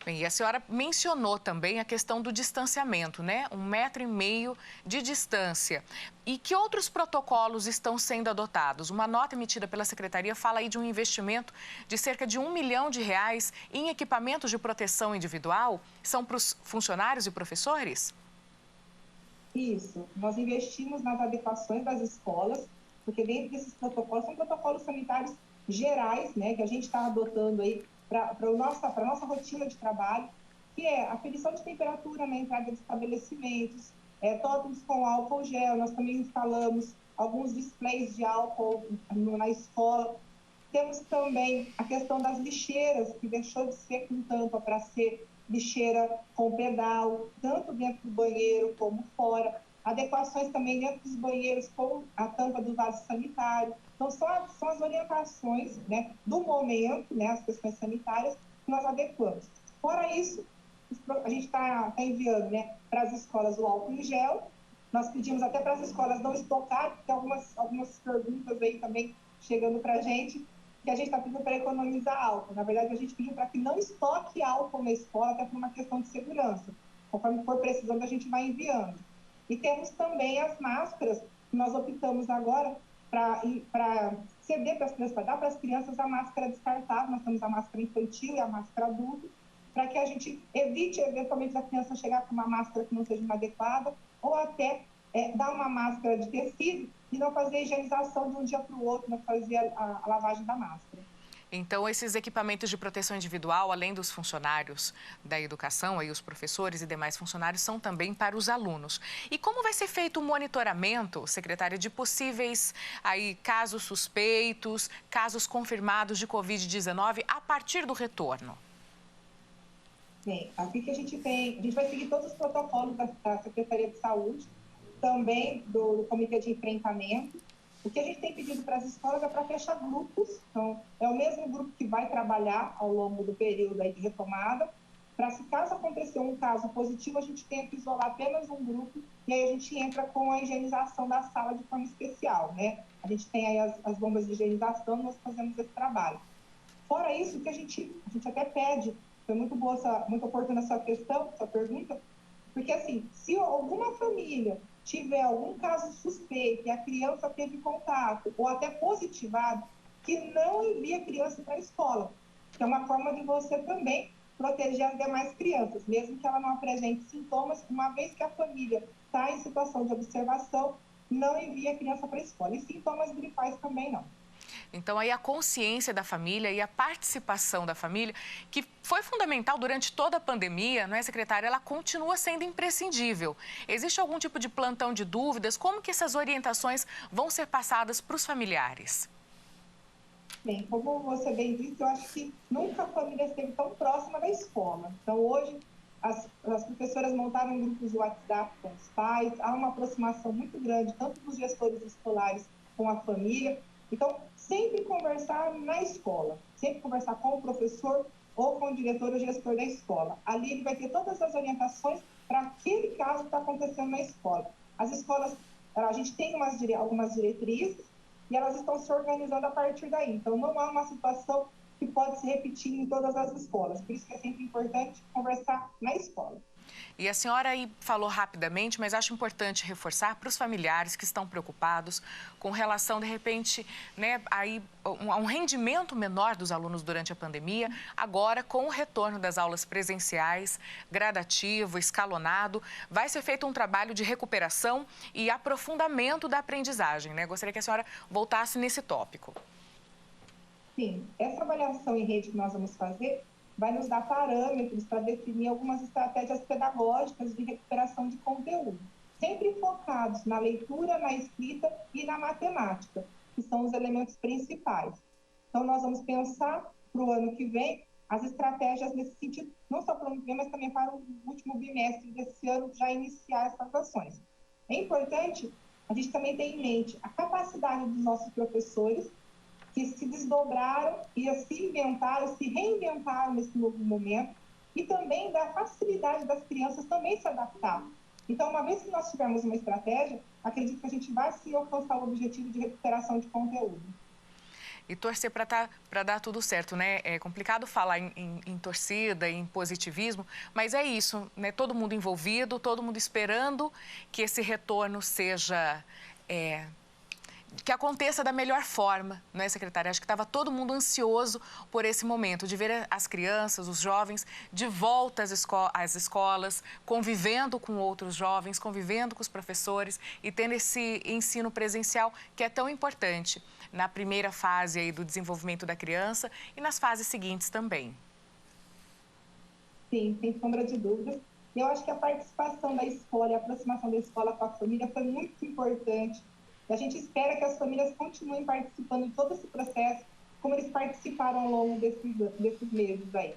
Bem, e a senhora mencionou também a questão do distanciamento, né? 1,5 metro de distância. E que outros protocolos estão sendo adotados? Uma nota emitida pela Secretaria fala aí de um investimento de cerca de R$1 milhão em equipamentos de proteção individual. São para os funcionários e professores? Isso. Nós investimos nas adequações das escolas, porque dentro desses protocolos, são protocolos sanitários gerais, né, que a gente está adotando aí para a nossa rotina de trabalho, que é a aferição de temperatura na entrada de estabelecimentos, tótems com álcool gel. Nós também instalamos alguns displays de álcool na escola. Temos também a questão das lixeiras, que deixou de ser com tampa para ser lixeira com pedal, tanto dentro do banheiro como fora. Adequações também dentro dos banheiros com a tampa do vaso sanitário. Então, são as orientações, né, do momento, né, as questões sanitárias, que nós adequamos. Fora isso, a gente está enviando, né, para as escolas o álcool em gel. Nós pedimos até para as escolas não estocar, porque algumas perguntas aí também chegando para a gente, que a gente está pedindo para economizar álcool. Na verdade, a gente pediu para que não estoque álcool na escola, até por uma questão de segurança. Conforme for precisando, a gente vai enviando. E temos também as máscaras, que nós optamos agora para ceder para as crianças, para dar para as crianças a máscara descartável. Nós temos a máscara infantil e a máscara adulta, para que a gente evite, eventualmente, a criança chegar com uma máscara que não seja inadequada, ou até dar uma máscara de tecido e não fazer a higienização de um dia para o outro, não fazer a lavagem da máscara. Então, esses equipamentos de proteção individual, além dos funcionários da educação, aí os professores e demais funcionários, são também para os alunos. E como vai ser feito o monitoramento, secretária, de possíveis aí, casos suspeitos, casos confirmados de Covid-19 a partir do retorno? Bem, aqui que a gente vai seguir todos os protocolos da Secretaria de Saúde, também do Comitê de Enfrentamento. O que a gente tem pedido para as escolas é para fechar grupos, então é o mesmo grupo que vai trabalhar ao longo do período aí de retomada, para se caso acontecer um caso positivo, a gente tenha que isolar apenas um grupo e aí a gente entra com a higienização da sala de forma especial, né? A gente tem aí as bombas de higienização, nós fazemos esse trabalho. Fora isso, que a gente até pede, foi muito boa, muito oportuna essa questão, essa pergunta, porque assim, se alguma família tiver algum caso suspeito e a criança teve contato ou até positivado, que não envie a criança para a escola. Que é uma forma de você também proteger as demais crianças, mesmo que ela não apresente sintomas, uma vez que a família está em situação de observação, não envie a criança para a escola. E sintomas gripais também não. Então, aí a consciência da família e a participação da família, que foi fundamental durante toda a pandemia, não é, secretária? Ela continua sendo imprescindível. Existe algum tipo de plantão de dúvidas? Como que essas orientações vão ser passadas para os familiares? Bem, como você bem disse, eu acho que nunca a família esteve tão próxima da escola. Então, hoje, as professoras montaram grupos de WhatsApp com os pais, há uma aproximação muito grande, tanto dos gestores escolares com a família. Então, sempre conversar na escola, sempre conversar com o professor ou com o diretor ou gestor da escola. Ali ele vai ter todas as orientações para aquele caso que está acontecendo na escola. As escolas, a gente tem algumas diretrizes e elas estão se organizando a partir daí. Então, não há uma situação que pode se repetir em todas as escolas. Por isso que é sempre importante conversar na escola. E a senhora aí falou rapidamente, mas acho importante reforçar para os familiares que estão preocupados com relação, de repente, né, aí, a um rendimento menor dos alunos durante a pandemia, agora com o retorno das aulas presenciais, gradativo, escalonado, vai ser feito um trabalho de recuperação e aprofundamento da aprendizagem, né? Gostaria que a senhora voltasse nesse tópico. Sim, essa avaliação em rede que nós vamos fazer vai nos dar parâmetros para definir algumas estratégias pedagógicas de recuperação de conteúdo, sempre focados na leitura, na escrita e na matemática, que são os elementos principais. Então, nós vamos pensar para o ano que vem as estratégias nesse sentido, não só para o ano que vem, mas também para o último bimestre desse ano, já iniciar essas ações. É importante a gente também ter em mente a capacidade dos nossos professores, que se desdobraram e se reinventaram nesse novo momento, e também da facilidade das crianças também se adaptar. Então, uma vez que nós tivermos uma estratégia, acredito que a gente vai sim alcançar o objetivo de recuperação de conteúdo. E torcer para dar tudo certo, né? É complicado falar em torcida, em positivismo, mas é isso, né? Todo mundo envolvido, todo mundo esperando que esse retorno seja... que aconteça da melhor forma, não é, secretária? Acho que estava todo mundo ansioso por esse momento, de ver as crianças, os jovens, de volta às escolas, convivendo com outros jovens, convivendo com os professores e tendo esse ensino presencial que é tão importante na primeira fase aí do desenvolvimento da criança e nas fases seguintes também. Sim, sem sombra de dúvidas. Eu acho que a participação da escola e a aproximação da escola com a família foi muito importante. A gente espera que as famílias continuem participando de todo esse processo, como eles participaram ao longo desses meses aí.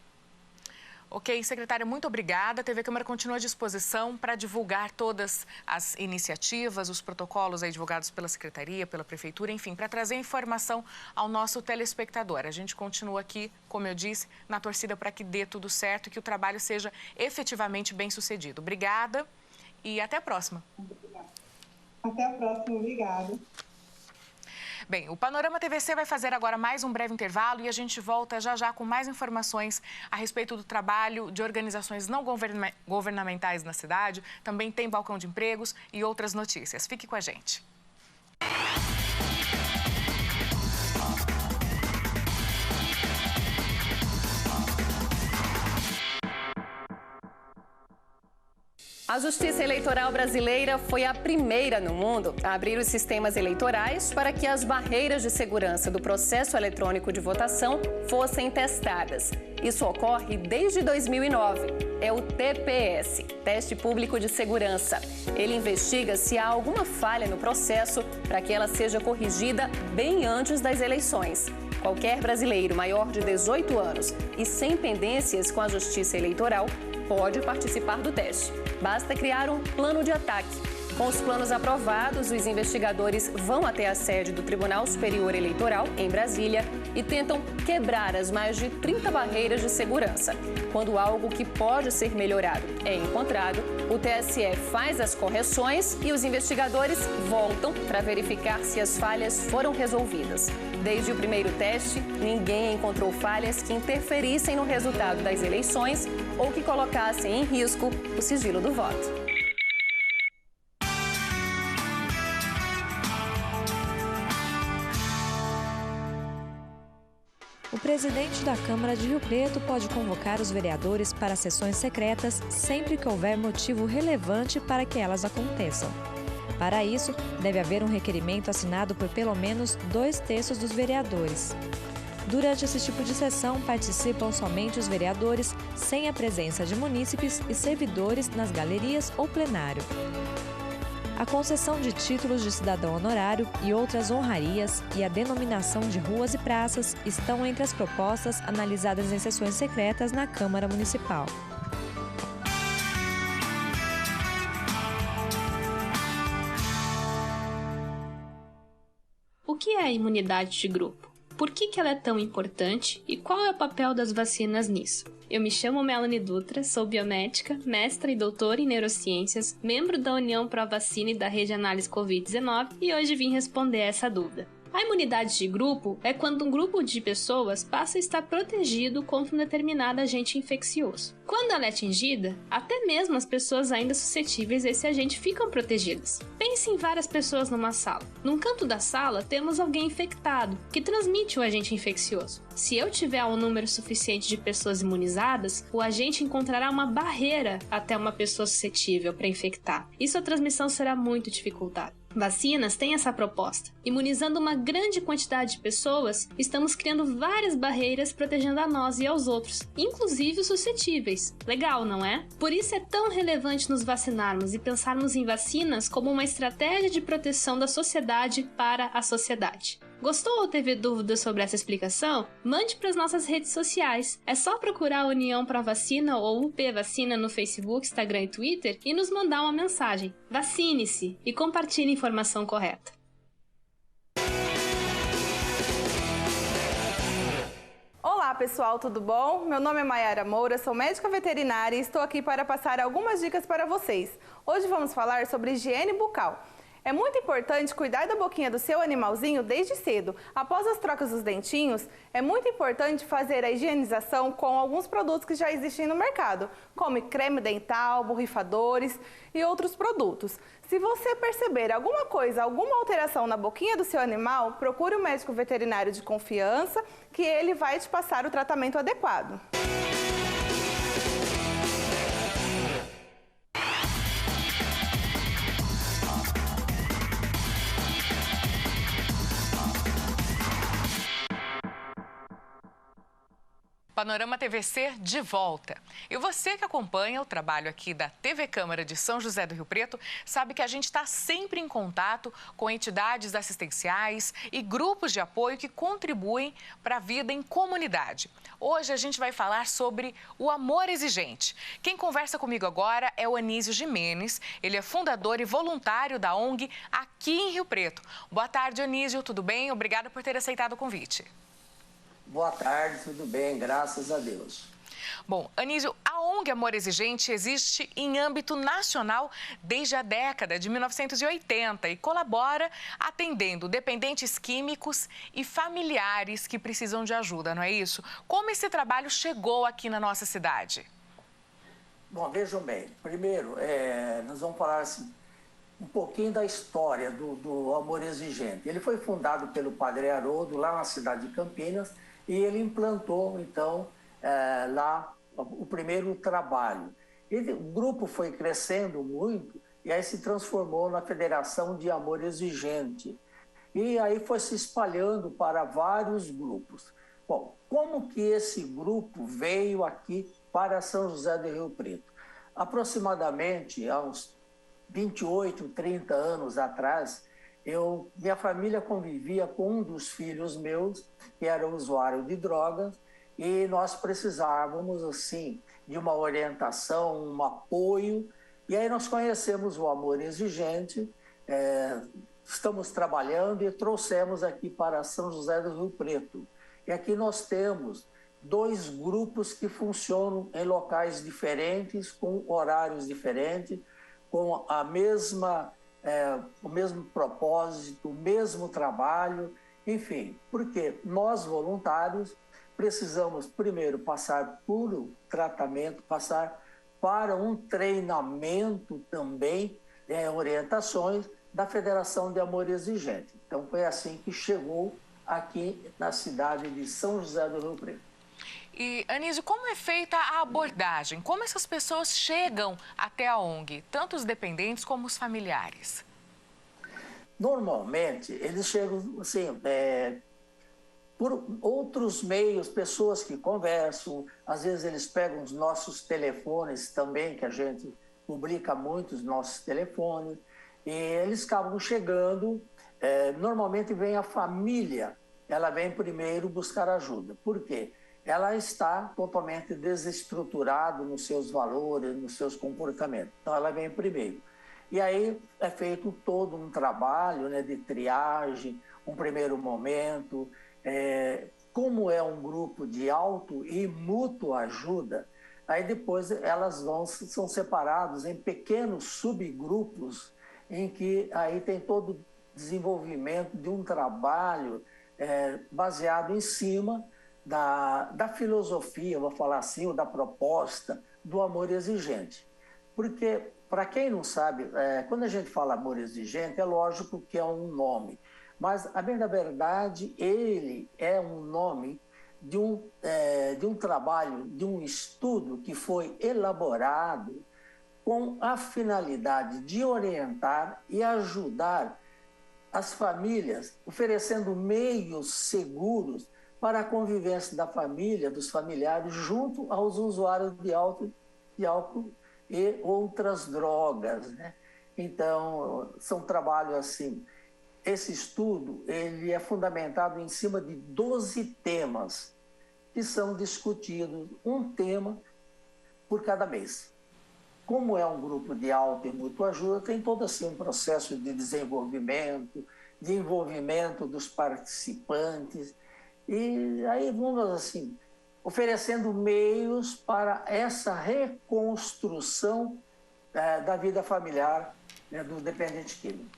Ok, secretária, muito obrigada. A TV Câmara continua à disposição para divulgar todas as iniciativas, os protocolos aí divulgados pela Secretaria, pela Prefeitura, enfim, para trazer informação ao nosso telespectador. A gente continua aqui, como eu disse, na torcida para que dê tudo certo e que o trabalho seja efetivamente bem sucedido. Obrigada e até a próxima. Até a próxima, obrigada. Bem, o Panorama TVC vai fazer agora mais um breve intervalo e a gente volta já já com mais informações a respeito do trabalho de organizações não governamentais na cidade. Também tem balcão de empregos e outras notícias. Fique com a gente. A Justiça Eleitoral brasileira foi a primeira no mundo a abrir os sistemas eleitorais para que as barreiras de segurança do processo eletrônico de votação fossem testadas. Isso ocorre desde 2009. É o TPS, Teste Público de Segurança. Ele investiga se há alguma falha no processo para que ela seja corrigida bem antes das eleições. Qualquer brasileiro maior de 18 anos e sem pendências com a Justiça Eleitoral pode participar do teste. Basta criar um plano de ataque. Com os planos aprovados, os investigadores vão até a sede do Tribunal Superior Eleitoral, em Brasília, e tentam quebrar as mais de 30 barreiras de segurança. Quando algo que pode ser melhorado é encontrado, o TSE faz as correções e os investigadores voltam para verificar se as falhas foram resolvidas. Desde o primeiro teste, ninguém encontrou falhas que interferissem no resultado das eleições ou que colocassem em risco o sigilo do voto. O presidente da Câmara de Rio Preto pode convocar os vereadores para sessões secretas sempre que houver motivo relevante para que elas aconteçam. Para isso, deve haver um requerimento assinado por pelo menos 2/3 dos vereadores. Durante esse tipo de sessão, participam somente os vereadores, sem a presença de munícipes e servidores nas galerias ou plenário. A concessão de títulos de cidadão honorário e outras honrarias e a denominação de ruas e praças estão entre as propostas analisadas em sessões secretas na Câmara Municipal. O que é a imunidade de grupo? Por que ela é tão importante e qual é o papel das vacinas nisso? Eu me chamo Melanie Dutra, sou biomédica, mestra e doutora em neurociências, membro da União Pro Vacina e da Rede Análise Covid-19 e hoje vim responder essa dúvida. A imunidade de grupo é quando um grupo de pessoas passa a estar protegido contra um determinado agente infeccioso. Quando ela é atingida, até mesmo as pessoas ainda suscetíveis a esse agente ficam protegidas. Pense em várias pessoas numa sala. Num canto da sala temos alguém infectado, que transmite o agente infeccioso. Se eu tiver um número suficiente de pessoas imunizadas, o agente encontrará uma barreira até uma pessoa suscetível para infectar. E sua transmissão será muito dificultada. Vacinas têm essa proposta. Imunizando uma grande quantidade de pessoas, estamos criando várias barreiras protegendo a nós e aos outros, inclusive os suscetíveis. Legal, não é? Por isso é tão relevante nos vacinarmos e pensarmos em vacinas como uma estratégia de proteção da sociedade para a sociedade. Gostou ou teve dúvidas sobre essa explicação? Mande para as nossas redes sociais. É só procurar a União Pro Vacina ou UP Vacina no Facebook, Instagram e Twitter e nos mandar uma mensagem. Vacine-se e compartilhe a informação correta. Olá pessoal, tudo bom? Meu nome é Mayara Moura, sou médica veterinária e estou aqui para passar algumas dicas para vocês. Hoje vamos falar sobre higiene bucal. É muito importante cuidar da boquinha do seu animalzinho desde cedo. Após as trocas dos dentinhos, é muito importante fazer a higienização com alguns produtos que já existem no mercado, como creme dental, borrifadores e outros produtos. Se você perceber alguma coisa, alguma alteração na boquinha do seu animal, procure um médico veterinário de confiança, que ele vai te passar o tratamento adequado. Panorama TVC de volta. E você que acompanha o trabalho aqui da TV Câmara de São José do Rio Preto sabe que a gente está sempre em contato com entidades assistenciais e grupos de apoio que contribuem para a vida em comunidade. Hoje a gente vai falar sobre o amor exigente. Quem conversa comigo agora é o Anísio Jimenez. Ele é fundador e voluntário da ONG aqui em Rio Preto. Boa tarde, Anísio. Tudo bem? Obrigada por ter aceitado o convite. Boa tarde, tudo bem, graças a Deus. Bom, Anísio, a ONG Amor Exigente existe em âmbito nacional desde a década de 1980 e colabora atendendo dependentes químicos e familiares que precisam de ajuda, não é isso? Como esse trabalho chegou aqui na nossa cidade? Bom, vejam bem, primeiro, nós vamos falar assim, um pouquinho da história do Amor Exigente. Ele foi fundado pelo Padre Haroldo, lá na cidade de Campinas, e ele implantou, então, lá o primeiro trabalho. O grupo foi crescendo muito e aí se transformou na Federação de Amor Exigente. E aí foi se espalhando para vários grupos. Bom, como que esse grupo veio aqui para São José do Rio Preto? Aproximadamente há uns 28, 30 anos atrás, minha família convivia com um dos filhos meus, que era usuário de drogas, e nós precisávamos, assim, de uma orientação, um apoio, e aí nós conhecemos o Amor Exigente, estamos trabalhando e trouxemos aqui para São José do Rio Preto. E aqui nós temos 2 grupos que funcionam em locais diferentes, com horários diferentes, com a mesma... o mesmo propósito, o mesmo trabalho, enfim, porque nós, voluntários, precisamos primeiro passar por um tratamento, passar para um treinamento também, orientações da Federação de Amor Exigente. Então, foi assim que chegou aqui na cidade de São José do Rio Preto. E, Anísio, como é feita a abordagem? Como essas pessoas chegam até a ONG, tanto os dependentes como os familiares? Normalmente, eles chegam, assim, por outros meios, pessoas que conversam, às vezes eles pegam os nossos telefones também, que a gente publica muito os nossos telefones, e eles acabam chegando, normalmente vem a família, ela vem primeiro buscar ajuda. Por quê? Ela está totalmente desestruturada nos seus valores, nos seus comportamentos. Então, ela vem primeiro. E aí é feito todo um trabalho, né, de triagem, um primeiro momento. Como é um grupo de auto e mútua ajuda, aí depois elas são separadas em pequenos subgrupos, em que aí tem todo o desenvolvimento de um trabalho baseado em cima da filosofia, vou falar assim, ou da proposta do amor exigente. Porque, para quem não sabe, quando a gente fala amor exigente, é lógico que é um nome, mas, a bem da verdade, ele é um nome de um trabalho, de um estudo que foi elaborado com a finalidade de orientar e ajudar as famílias, oferecendo meios seguros para a convivência da família, dos familiares, junto aos usuários de álcool e outras drogas, né? Então, são trabalhos assim. Esse estudo ele é fundamentado em cima de 12 temas que são discutidos, um tema por cada mês. Como é um grupo de auto e mútua ajuda, tem todo assim um processo de desenvolvimento, de envolvimento dos participantes, e aí vamos assim, oferecendo meios para essa reconstrução da vida familiar, né, do dependente químico.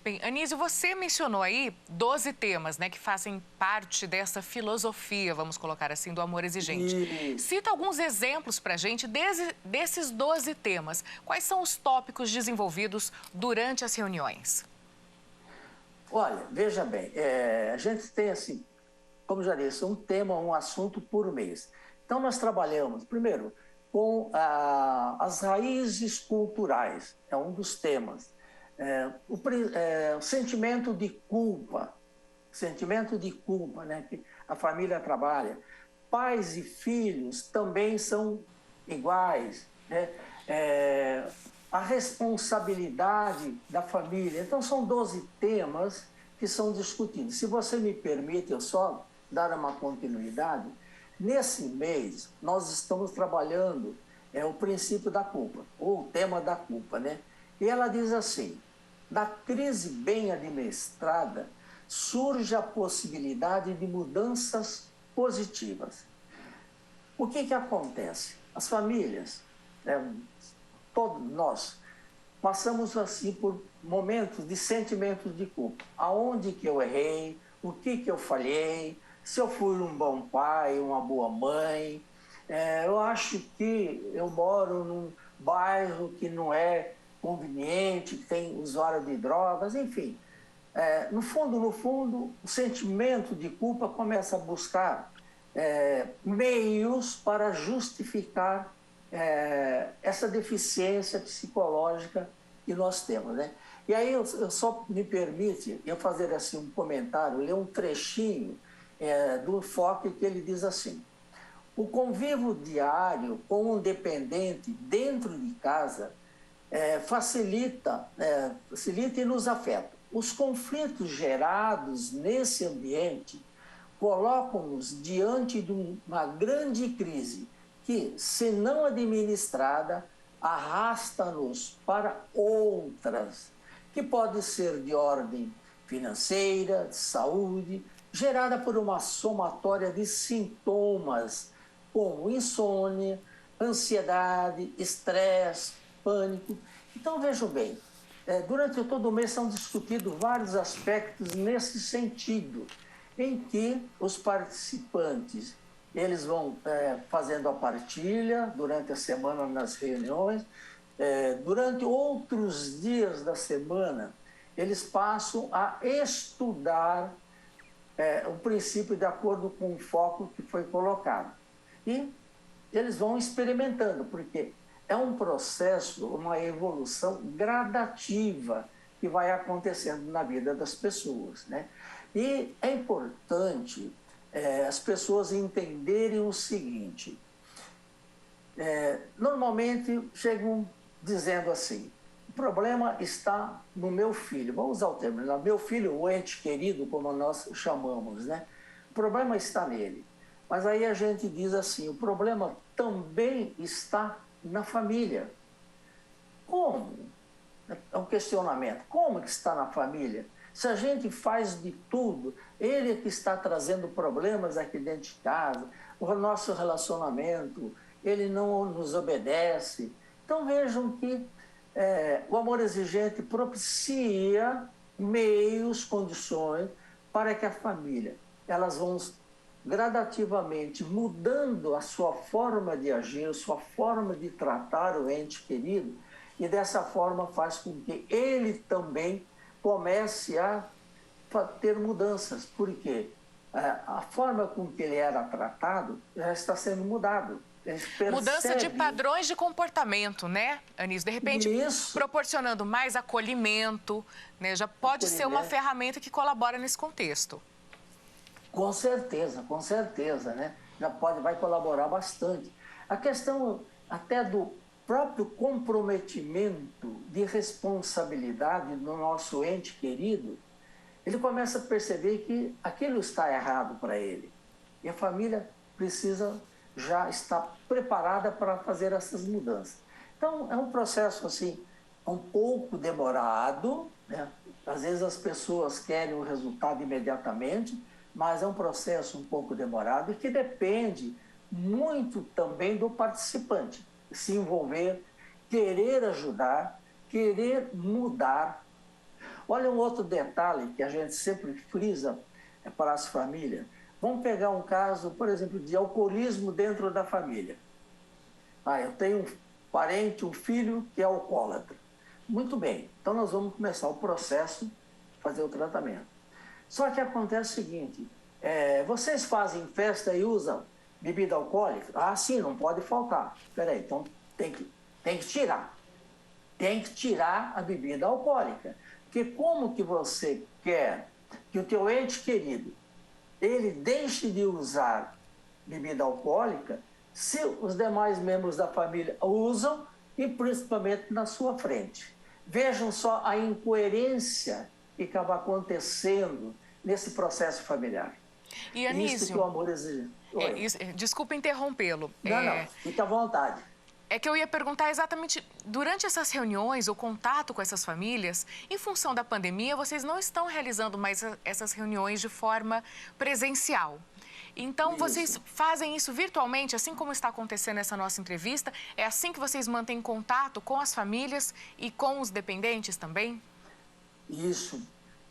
Bem, Anísio, você mencionou aí 12 temas, né, que fazem parte dessa filosofia, vamos colocar assim, do amor exigente. Cita alguns exemplos para a gente desses 12 temas. Quais são os tópicos desenvolvidos durante as reuniões? Olha, veja bem, a gente tem assim, como já disse, um tema, um assunto por mês. Então, nós trabalhamos, primeiro, com as raízes culturais, é um dos temas. O sentimento de culpa, né, que a família trabalha. pais e filhos também são iguais, né? A responsabilidade da família. Então, são 12 temas que são discutidos. Se você me permite, eu só dar uma continuidade. Nesse mês, nós estamos trabalhando o princípio da culpa, ou o tema da culpa, né? E ela diz assim: da crise bem administrada, surge a possibilidade de mudanças positivas. O que acontece? As famílias, todos nós, passamos assim por momentos de sentimentos de culpa. Aonde que eu errei? O que eu falhei? Se eu fui um bom pai, uma boa mãe? Eu acho que eu moro num bairro que não é conveniente, que tem usuário de drogas, enfim. No fundo, o sentimento de culpa começa a buscar meios para justificar essa deficiência psicológica que nós temos, né? E aí eu só me permite eu fazer assim um comentário, ler um trechinho do enfoque que ele diz assim: o convívio diário com um dependente dentro de casa facilita e nos afeta. Os conflitos gerados nesse ambiente colocam-nos diante de uma grande crise que, se não administrada, arrasta-nos para outras, que pode ser de ordem financeira, de saúde, gerada por uma somatória de sintomas como insônia, ansiedade, estresse, pânico. Então, vejam bem, durante todo o mês são discutidos vários aspectos nesse sentido, em que os participantes eles vão fazendo a partilha durante a semana nas reuniões. Durante outros dias da semana, eles passam a estudar o princípio de acordo com o foco que foi colocado. E eles vão experimentando, porque é um processo, uma evolução gradativa que vai acontecendo na vida das pessoas, né? E é importante as pessoas entenderem o seguinte: normalmente chegam dizendo assim, o problema está no meu filho, vamos usar o termo, meu filho, o ente querido, como nós chamamos, né? O problema está nele. Mas aí a gente diz assim, o problema também está na família. Como? É um questionamento. Como que está na família? Se a gente faz de tudo, ele é que está trazendo problemas aqui dentro de casa, o nosso relacionamento, ele não nos obedece. Então vejam que o amor exigente propicia meios, condições para que a família, elas vão gradativamente mudando a sua forma de agir, a sua forma de tratar o ente querido, e dessa forma faz com que ele também comece a ter mudanças, porque a forma com que ele era tratado já está sendo mudado. Mudança de padrões de comportamento, né, Anísio? De repente, proporcionando mais acolhimento, né, já pode ser uma ferramenta que colabora nesse contexto. Com certeza, né? Vai colaborar bastante. A questão até do próprio comprometimento de responsabilidade do nosso ente querido, ele começa a perceber que aquilo está errado para ele. E a família precisa já estar preparada para fazer essas mudanças. Então, é um processo assim, um pouco demorado, né? Às vezes as pessoas querem o resultado imediatamente, mas é um processo um pouco demorado e que depende muito também do participante se envolver, querer ajudar, querer mudar. Olha um outro detalhe que a gente sempre frisa para as famílias. Vamos pegar um caso, por exemplo, de alcoolismo dentro da família. Eu tenho um parente, um filho que é alcoólatra. Muito bem, então nós vamos começar o processo, fazer o tratamento. Só que acontece o seguinte, vocês fazem festa e usam bebida alcoólica? Sim, não pode faltar. Espera aí, então tem que tirar. Tem que tirar a bebida alcoólica. Porque como que você quer que o teu ente querido, ele deixe de usar bebida alcoólica se os demais membros da família usam e principalmente na sua frente. Vejam só a incoerência que acaba acontecendo nesse processo familiar. E Anísio, isso que o amor exige. Desculpa interrompê-lo. Não, fique à vontade. É que eu ia perguntar exatamente, durante essas reuniões, o contato com essas famílias, em função da pandemia, vocês não estão realizando mais essas reuniões de forma presencial. Então, vocês fazem isso virtualmente, assim como está acontecendo nessa nossa entrevista? É assim que vocês mantêm contato com as famílias e com os dependentes também? Isso.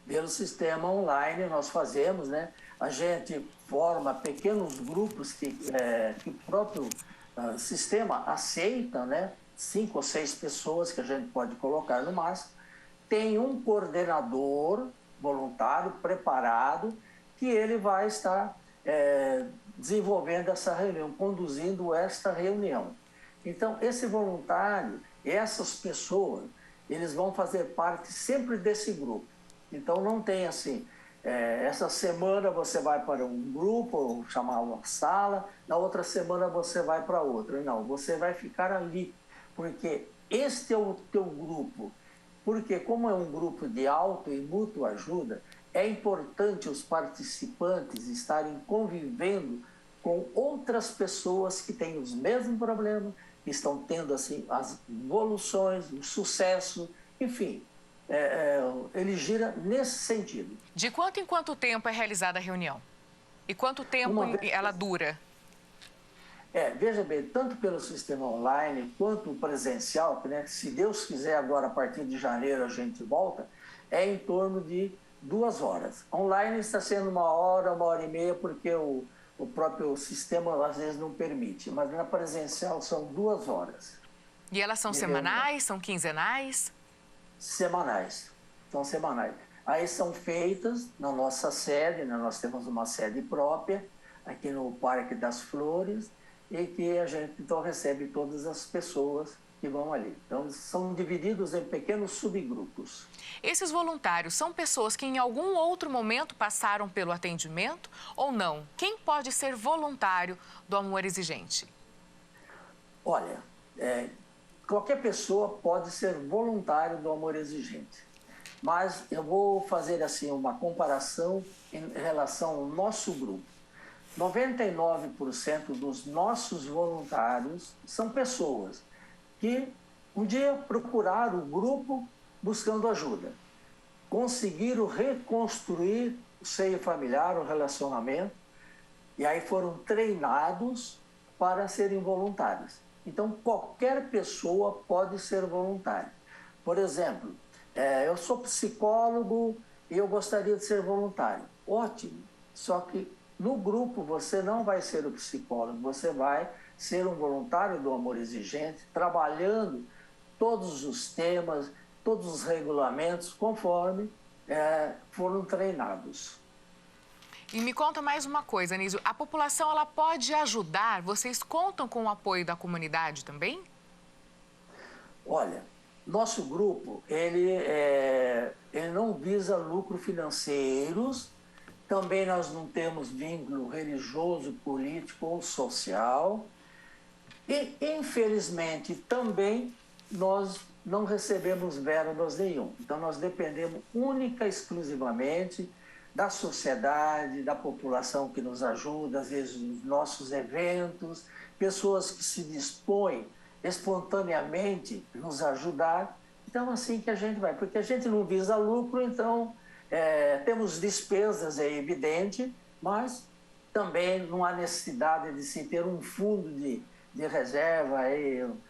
Pelo sistema online nós fazemos, né? A gente forma pequenos grupos que o próprio sistema aceita, né? 5 ou 6 pessoas que a gente pode colocar no máximo. Tem um coordenador voluntário preparado que ele vai estar desenvolvendo essa reunião, conduzindo esta reunião. Então, esse voluntário, essas pessoas, eles vão fazer parte sempre desse grupo. Então, não tem assim, essa semana você vai para um grupo, ou chamar uma sala, na outra semana você vai para outra. Não, você vai ficar ali, porque este é o teu grupo. Porque como é um grupo de auto e mútua ajuda, é importante os participantes estarem convivendo com outras pessoas que têm os mesmos problemas, que estão tendo assim, as evoluções, o sucesso, enfim. Ele gira nesse sentido. De quanto em quanto tempo é realizada a reunião? E quanto tempo ela dura? Veja bem, tanto pelo sistema online quanto presencial, né, se Deus quiser agora, a partir de janeiro, a gente volta, é em torno de 2 horas. Online está sendo 1 hora, 1h30, porque o próprio sistema às vezes não permite, mas na presencial são 2 horas. E elas são semanais, são quinzenais? Semanais, são semanais. Aí são feitas na nossa sede, né? Nós temos uma sede própria, aqui no Parque das Flores, e que a gente então recebe todas as pessoas que vão ali. Então, são divididos em pequenos subgrupos. Esses voluntários são pessoas que em algum outro momento passaram pelo atendimento ou não? Quem pode ser voluntário do Amor Exigente? Olha, qualquer pessoa pode ser voluntário do Amor Exigente. Mas eu vou fazer assim uma comparação em relação ao nosso grupo. 99% dos nossos voluntários são pessoas que um dia procuraram o grupo buscando ajuda. Conseguiram reconstruir o seio familiar, o relacionamento, e aí foram treinados para serem voluntários. Então, qualquer pessoa pode ser voluntária. Por exemplo, eu sou psicólogo e eu gostaria de ser voluntário. Ótimo, só que no grupo você não vai ser o psicólogo, você vai ser um voluntário do Amor Exigente, trabalhando todos os temas, todos os regulamentos, conforme foram treinados. E me conta mais uma coisa, Anísio, a população ela pode ajudar? Vocês contam com o apoio da comunidade também? Olha, nosso grupo, ele não visa lucro financeiros, também nós não temos vínculo religioso, político ou social. E, infelizmente, também nós não recebemos verbas nenhum. Então, nós dependemos única e exclusivamente da sociedade, da população que nos ajuda, às vezes nos nossos eventos, pessoas que se dispõem espontaneamente a nos ajudar. Então, assim que a gente vai, porque a gente não visa lucro, então temos despesas, é evidente, mas também não há necessidade de se ter um fundo de reserva,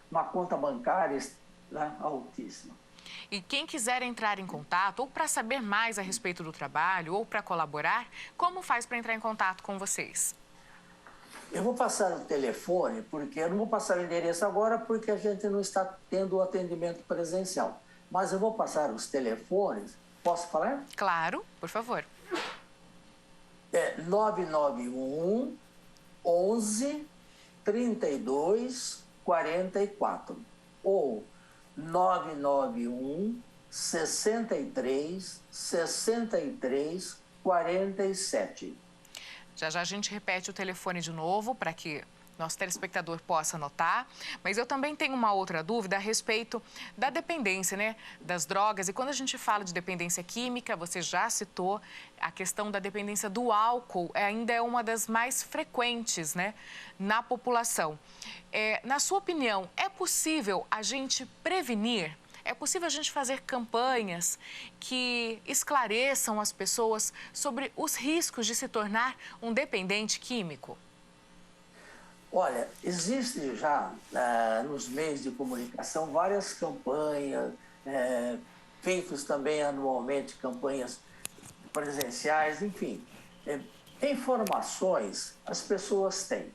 uma conta bancária, né, altíssima. E quem quiser entrar em contato, ou para saber mais a respeito do trabalho, ou para colaborar, como faz para entrar em contato com vocês? Eu vou passar o telefone, porque eu não vou passar o endereço agora, porque a gente não está tendo o atendimento presencial. Mas eu vou passar os telefones. Posso falar? Claro, por favor. 991 11 32 44 ou 991 63 63 47. Já já a gente repete o telefone de novo para que nosso telespectador possa anotar. Mas eu também tenho uma outra dúvida a respeito da dependência, né, das drogas. E quando a gente fala de dependência química, você já citou a questão da dependência do álcool, ainda é uma das mais frequentes, né, na população. Na sua opinião, é possível a gente prevenir? É possível a gente fazer campanhas que esclareçam as pessoas sobre os riscos de se tornar um dependente químico? Olha, existe já nos meios de comunicação várias campanhas, feitas também anualmente, campanhas presenciais, enfim. Informações as pessoas têm,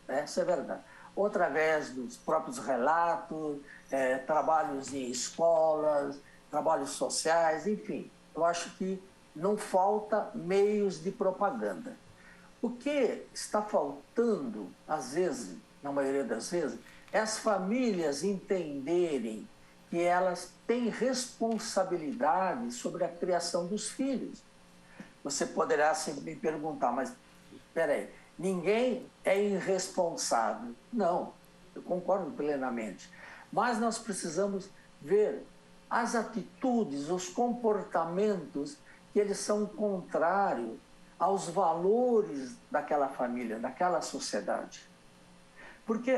né? Isso é verdade. Ou através dos próprios relatos, trabalhos em escolas, trabalhos sociais, enfim. Eu acho que não falta meios de propaganda. O que está faltando, às vezes, na maioria das vezes, é as famílias entenderem que elas têm responsabilidade sobre a criação dos filhos. Você poderá sempre me perguntar, mas, espera aí, ninguém é irresponsável. Não, eu concordo plenamente. Mas nós precisamos ver as atitudes, os comportamentos que eles são contrários aos valores daquela família, daquela sociedade. Porque,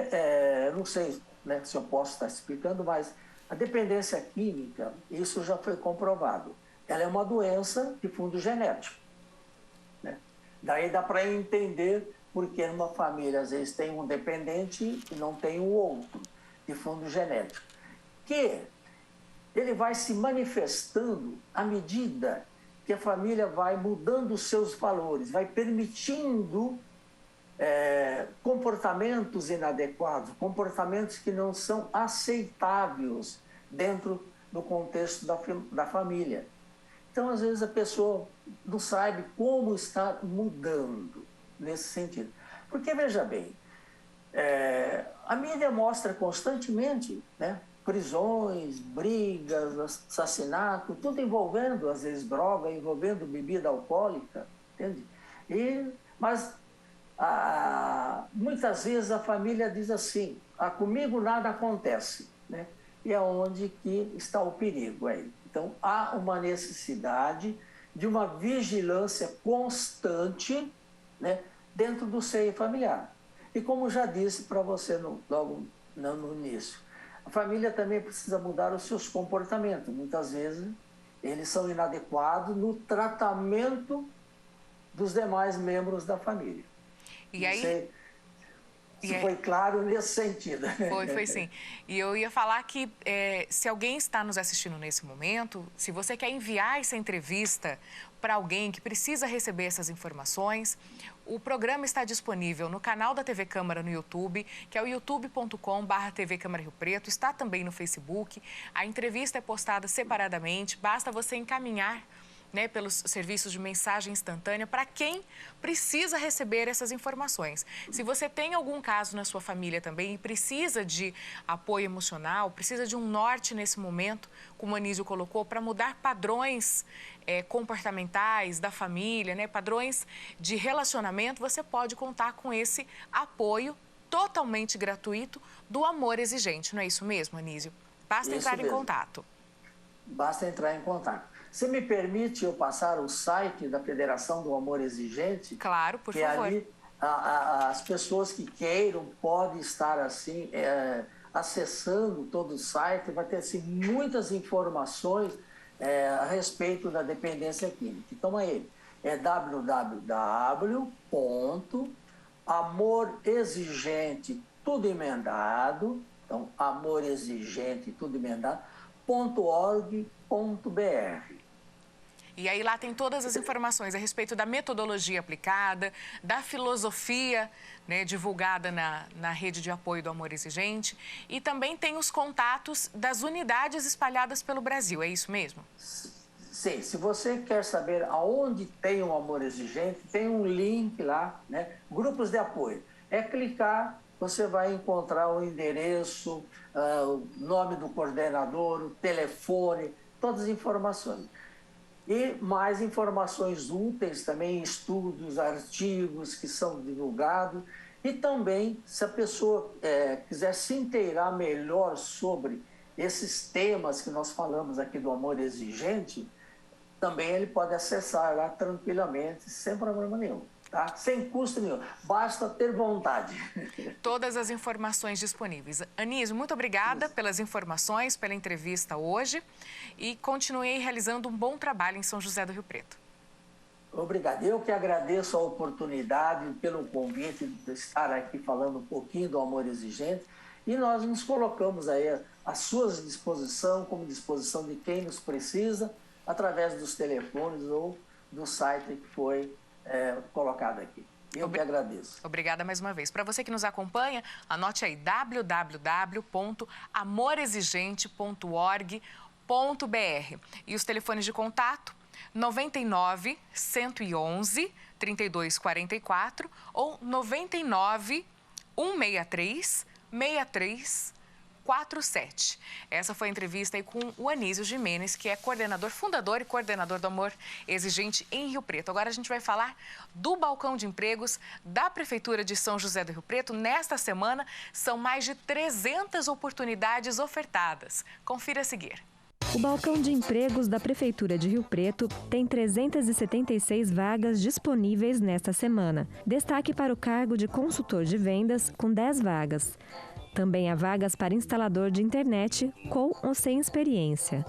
não sei, né, se eu posso estar explicando, mas a dependência química, isso já foi comprovado. Ela é uma doença de fundo genético, né? Daí dá para entender porque numa família, às vezes, tem um dependente e não tem o outro, de fundo genético. Que ele vai se manifestando à medida que a família vai mudando os seus valores, vai permitindo comportamentos inadequados, comportamentos que não são aceitáveis dentro do contexto da família. Então, às vezes, a pessoa não sabe como está mudando nesse sentido. Porque, veja bem, a mídia mostra constantemente, né, prisões, brigas, assassinato, tudo envolvendo, às vezes, droga, envolvendo bebida alcoólica, entende? Mas muitas vezes a família diz assim, comigo nada acontece, né? E é onde que está o perigo aí. Então, há uma necessidade de uma vigilância constante, né, dentro do seio familiar. E como já disse para você logo no início, a família também precisa mudar os seus comportamentos. Muitas vezes, eles são inadequados no tratamento dos demais membros da família. E aí... Se foi claro nesse sentido. Foi sim. E eu ia falar que se alguém está nos assistindo nesse momento, se você quer enviar essa entrevista para alguém que precisa receber essas informações, o programa está disponível no canal da TV Câmara no YouTube, que é o youtube.com/TV Câmara Rio Preto, está também no Facebook. A entrevista é postada separadamente, basta você encaminhar, né, pelos serviços de mensagem instantânea para quem precisa receber essas informações. Se você tem algum caso na sua família também e precisa de apoio emocional, precisa de um norte nesse momento, como o Anísio colocou, para mudar padrões comportamentais da família, né, padrões de relacionamento, você pode contar com esse apoio totalmente gratuito do Amor Exigente. Não é isso mesmo, Anísio? Basta entrar em contato. Basta entrar em contato. Você me permite eu passar o site da Federação do Amor Exigente? Claro, por favor. Ali as pessoas que queiram podem estar assim acessando todo o site, vai ter assim, muitas informações a respeito da dependência química. Então é www.amorexigente, tudo emendado, então amorexigente, tudo emendado, .org.br. E aí lá tem todas as informações a respeito da metodologia aplicada, da filosofia, né, divulgada na rede de apoio do Amor Exigente, e também tem os contatos das unidades espalhadas pelo Brasil, é isso mesmo? Sim, se você quer saber aonde tem o Amor Exigente, tem um link lá, né, grupos de apoio. É clicar, você vai encontrar o endereço, o nome do coordenador, o telefone, todas as informações. E mais informações úteis também, estudos, artigos que são divulgados. E também, se a pessoa quiser se inteirar melhor sobre esses temas que nós falamos aqui do amor exigente, também ele pode acessar lá tranquilamente, sem problema nenhum. Tá? Sem custo nenhum, basta ter vontade. Todas as informações disponíveis. Anísio, muito obrigada pelas informações, pela entrevista hoje e continuei realizando um bom trabalho em São José do Rio Preto. Obrigado. Eu que agradeço a oportunidade pelo convite de estar aqui falando um pouquinho do amor exigente e nós nos colocamos aí à sua disposição, como disposição de quem nos precisa, através dos telefones ou do site que foi colocado aqui. Eu que agradeço. Obrigada mais uma vez. Para você que nos acompanha, anote aí www.amorexigente.org.br e os telefones de contato 99 111 3244 ou 99 163 6347. Essa foi a entrevista aí com o Anísio Gimenez, que é fundador e coordenador do Amor Exigente em Rio Preto. Agora a gente vai falar do balcão de empregos da Prefeitura de São José do Rio Preto. Nesta semana, são mais de 300 oportunidades ofertadas. Confira a seguir. O balcão de empregos da Prefeitura de Rio Preto tem 376 vagas disponíveis nesta semana. Destaque para o cargo de consultor de vendas, com 10 vagas. Também há vagas para instalador de internet, com ou sem experiência.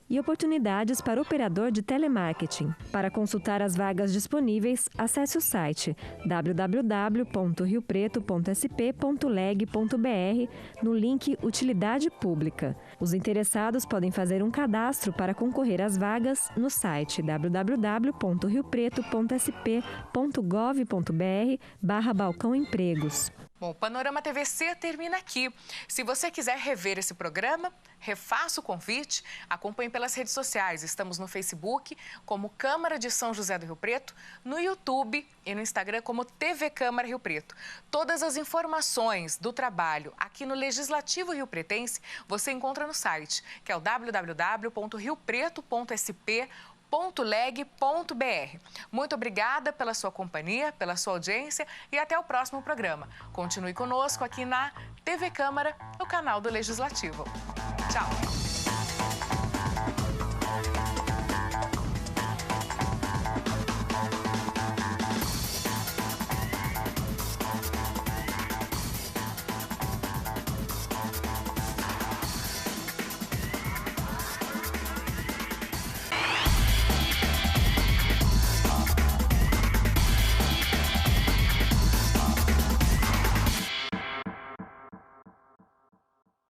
E oportunidades para operador de telemarketing. Para consultar as vagas disponíveis, acesse o site www.riopreto.sp.leg.br no link Utilidade Pública. Os interessados podem fazer um cadastro para concorrer às vagas no site www.riopreto.sp.gov.br/balcão empregos. Bom, o Panorama TVC termina aqui. Se você quiser rever esse programa, refaça o convite, acompanhe pelas redes sociais. Estamos no Facebook como Câmara de São José do Rio Preto, no YouTube e no Instagram como TV Câmara Rio Preto. Todas as informações do trabalho aqui no Legislativo Rio Pretense você encontra no site, que é o www.riopreto.sp.leg.br. Muito obrigada pela sua companhia, pela sua audiência e até o próximo programa. Continue conosco aqui na TV Câmara, no canal do Legislativo. Tchau!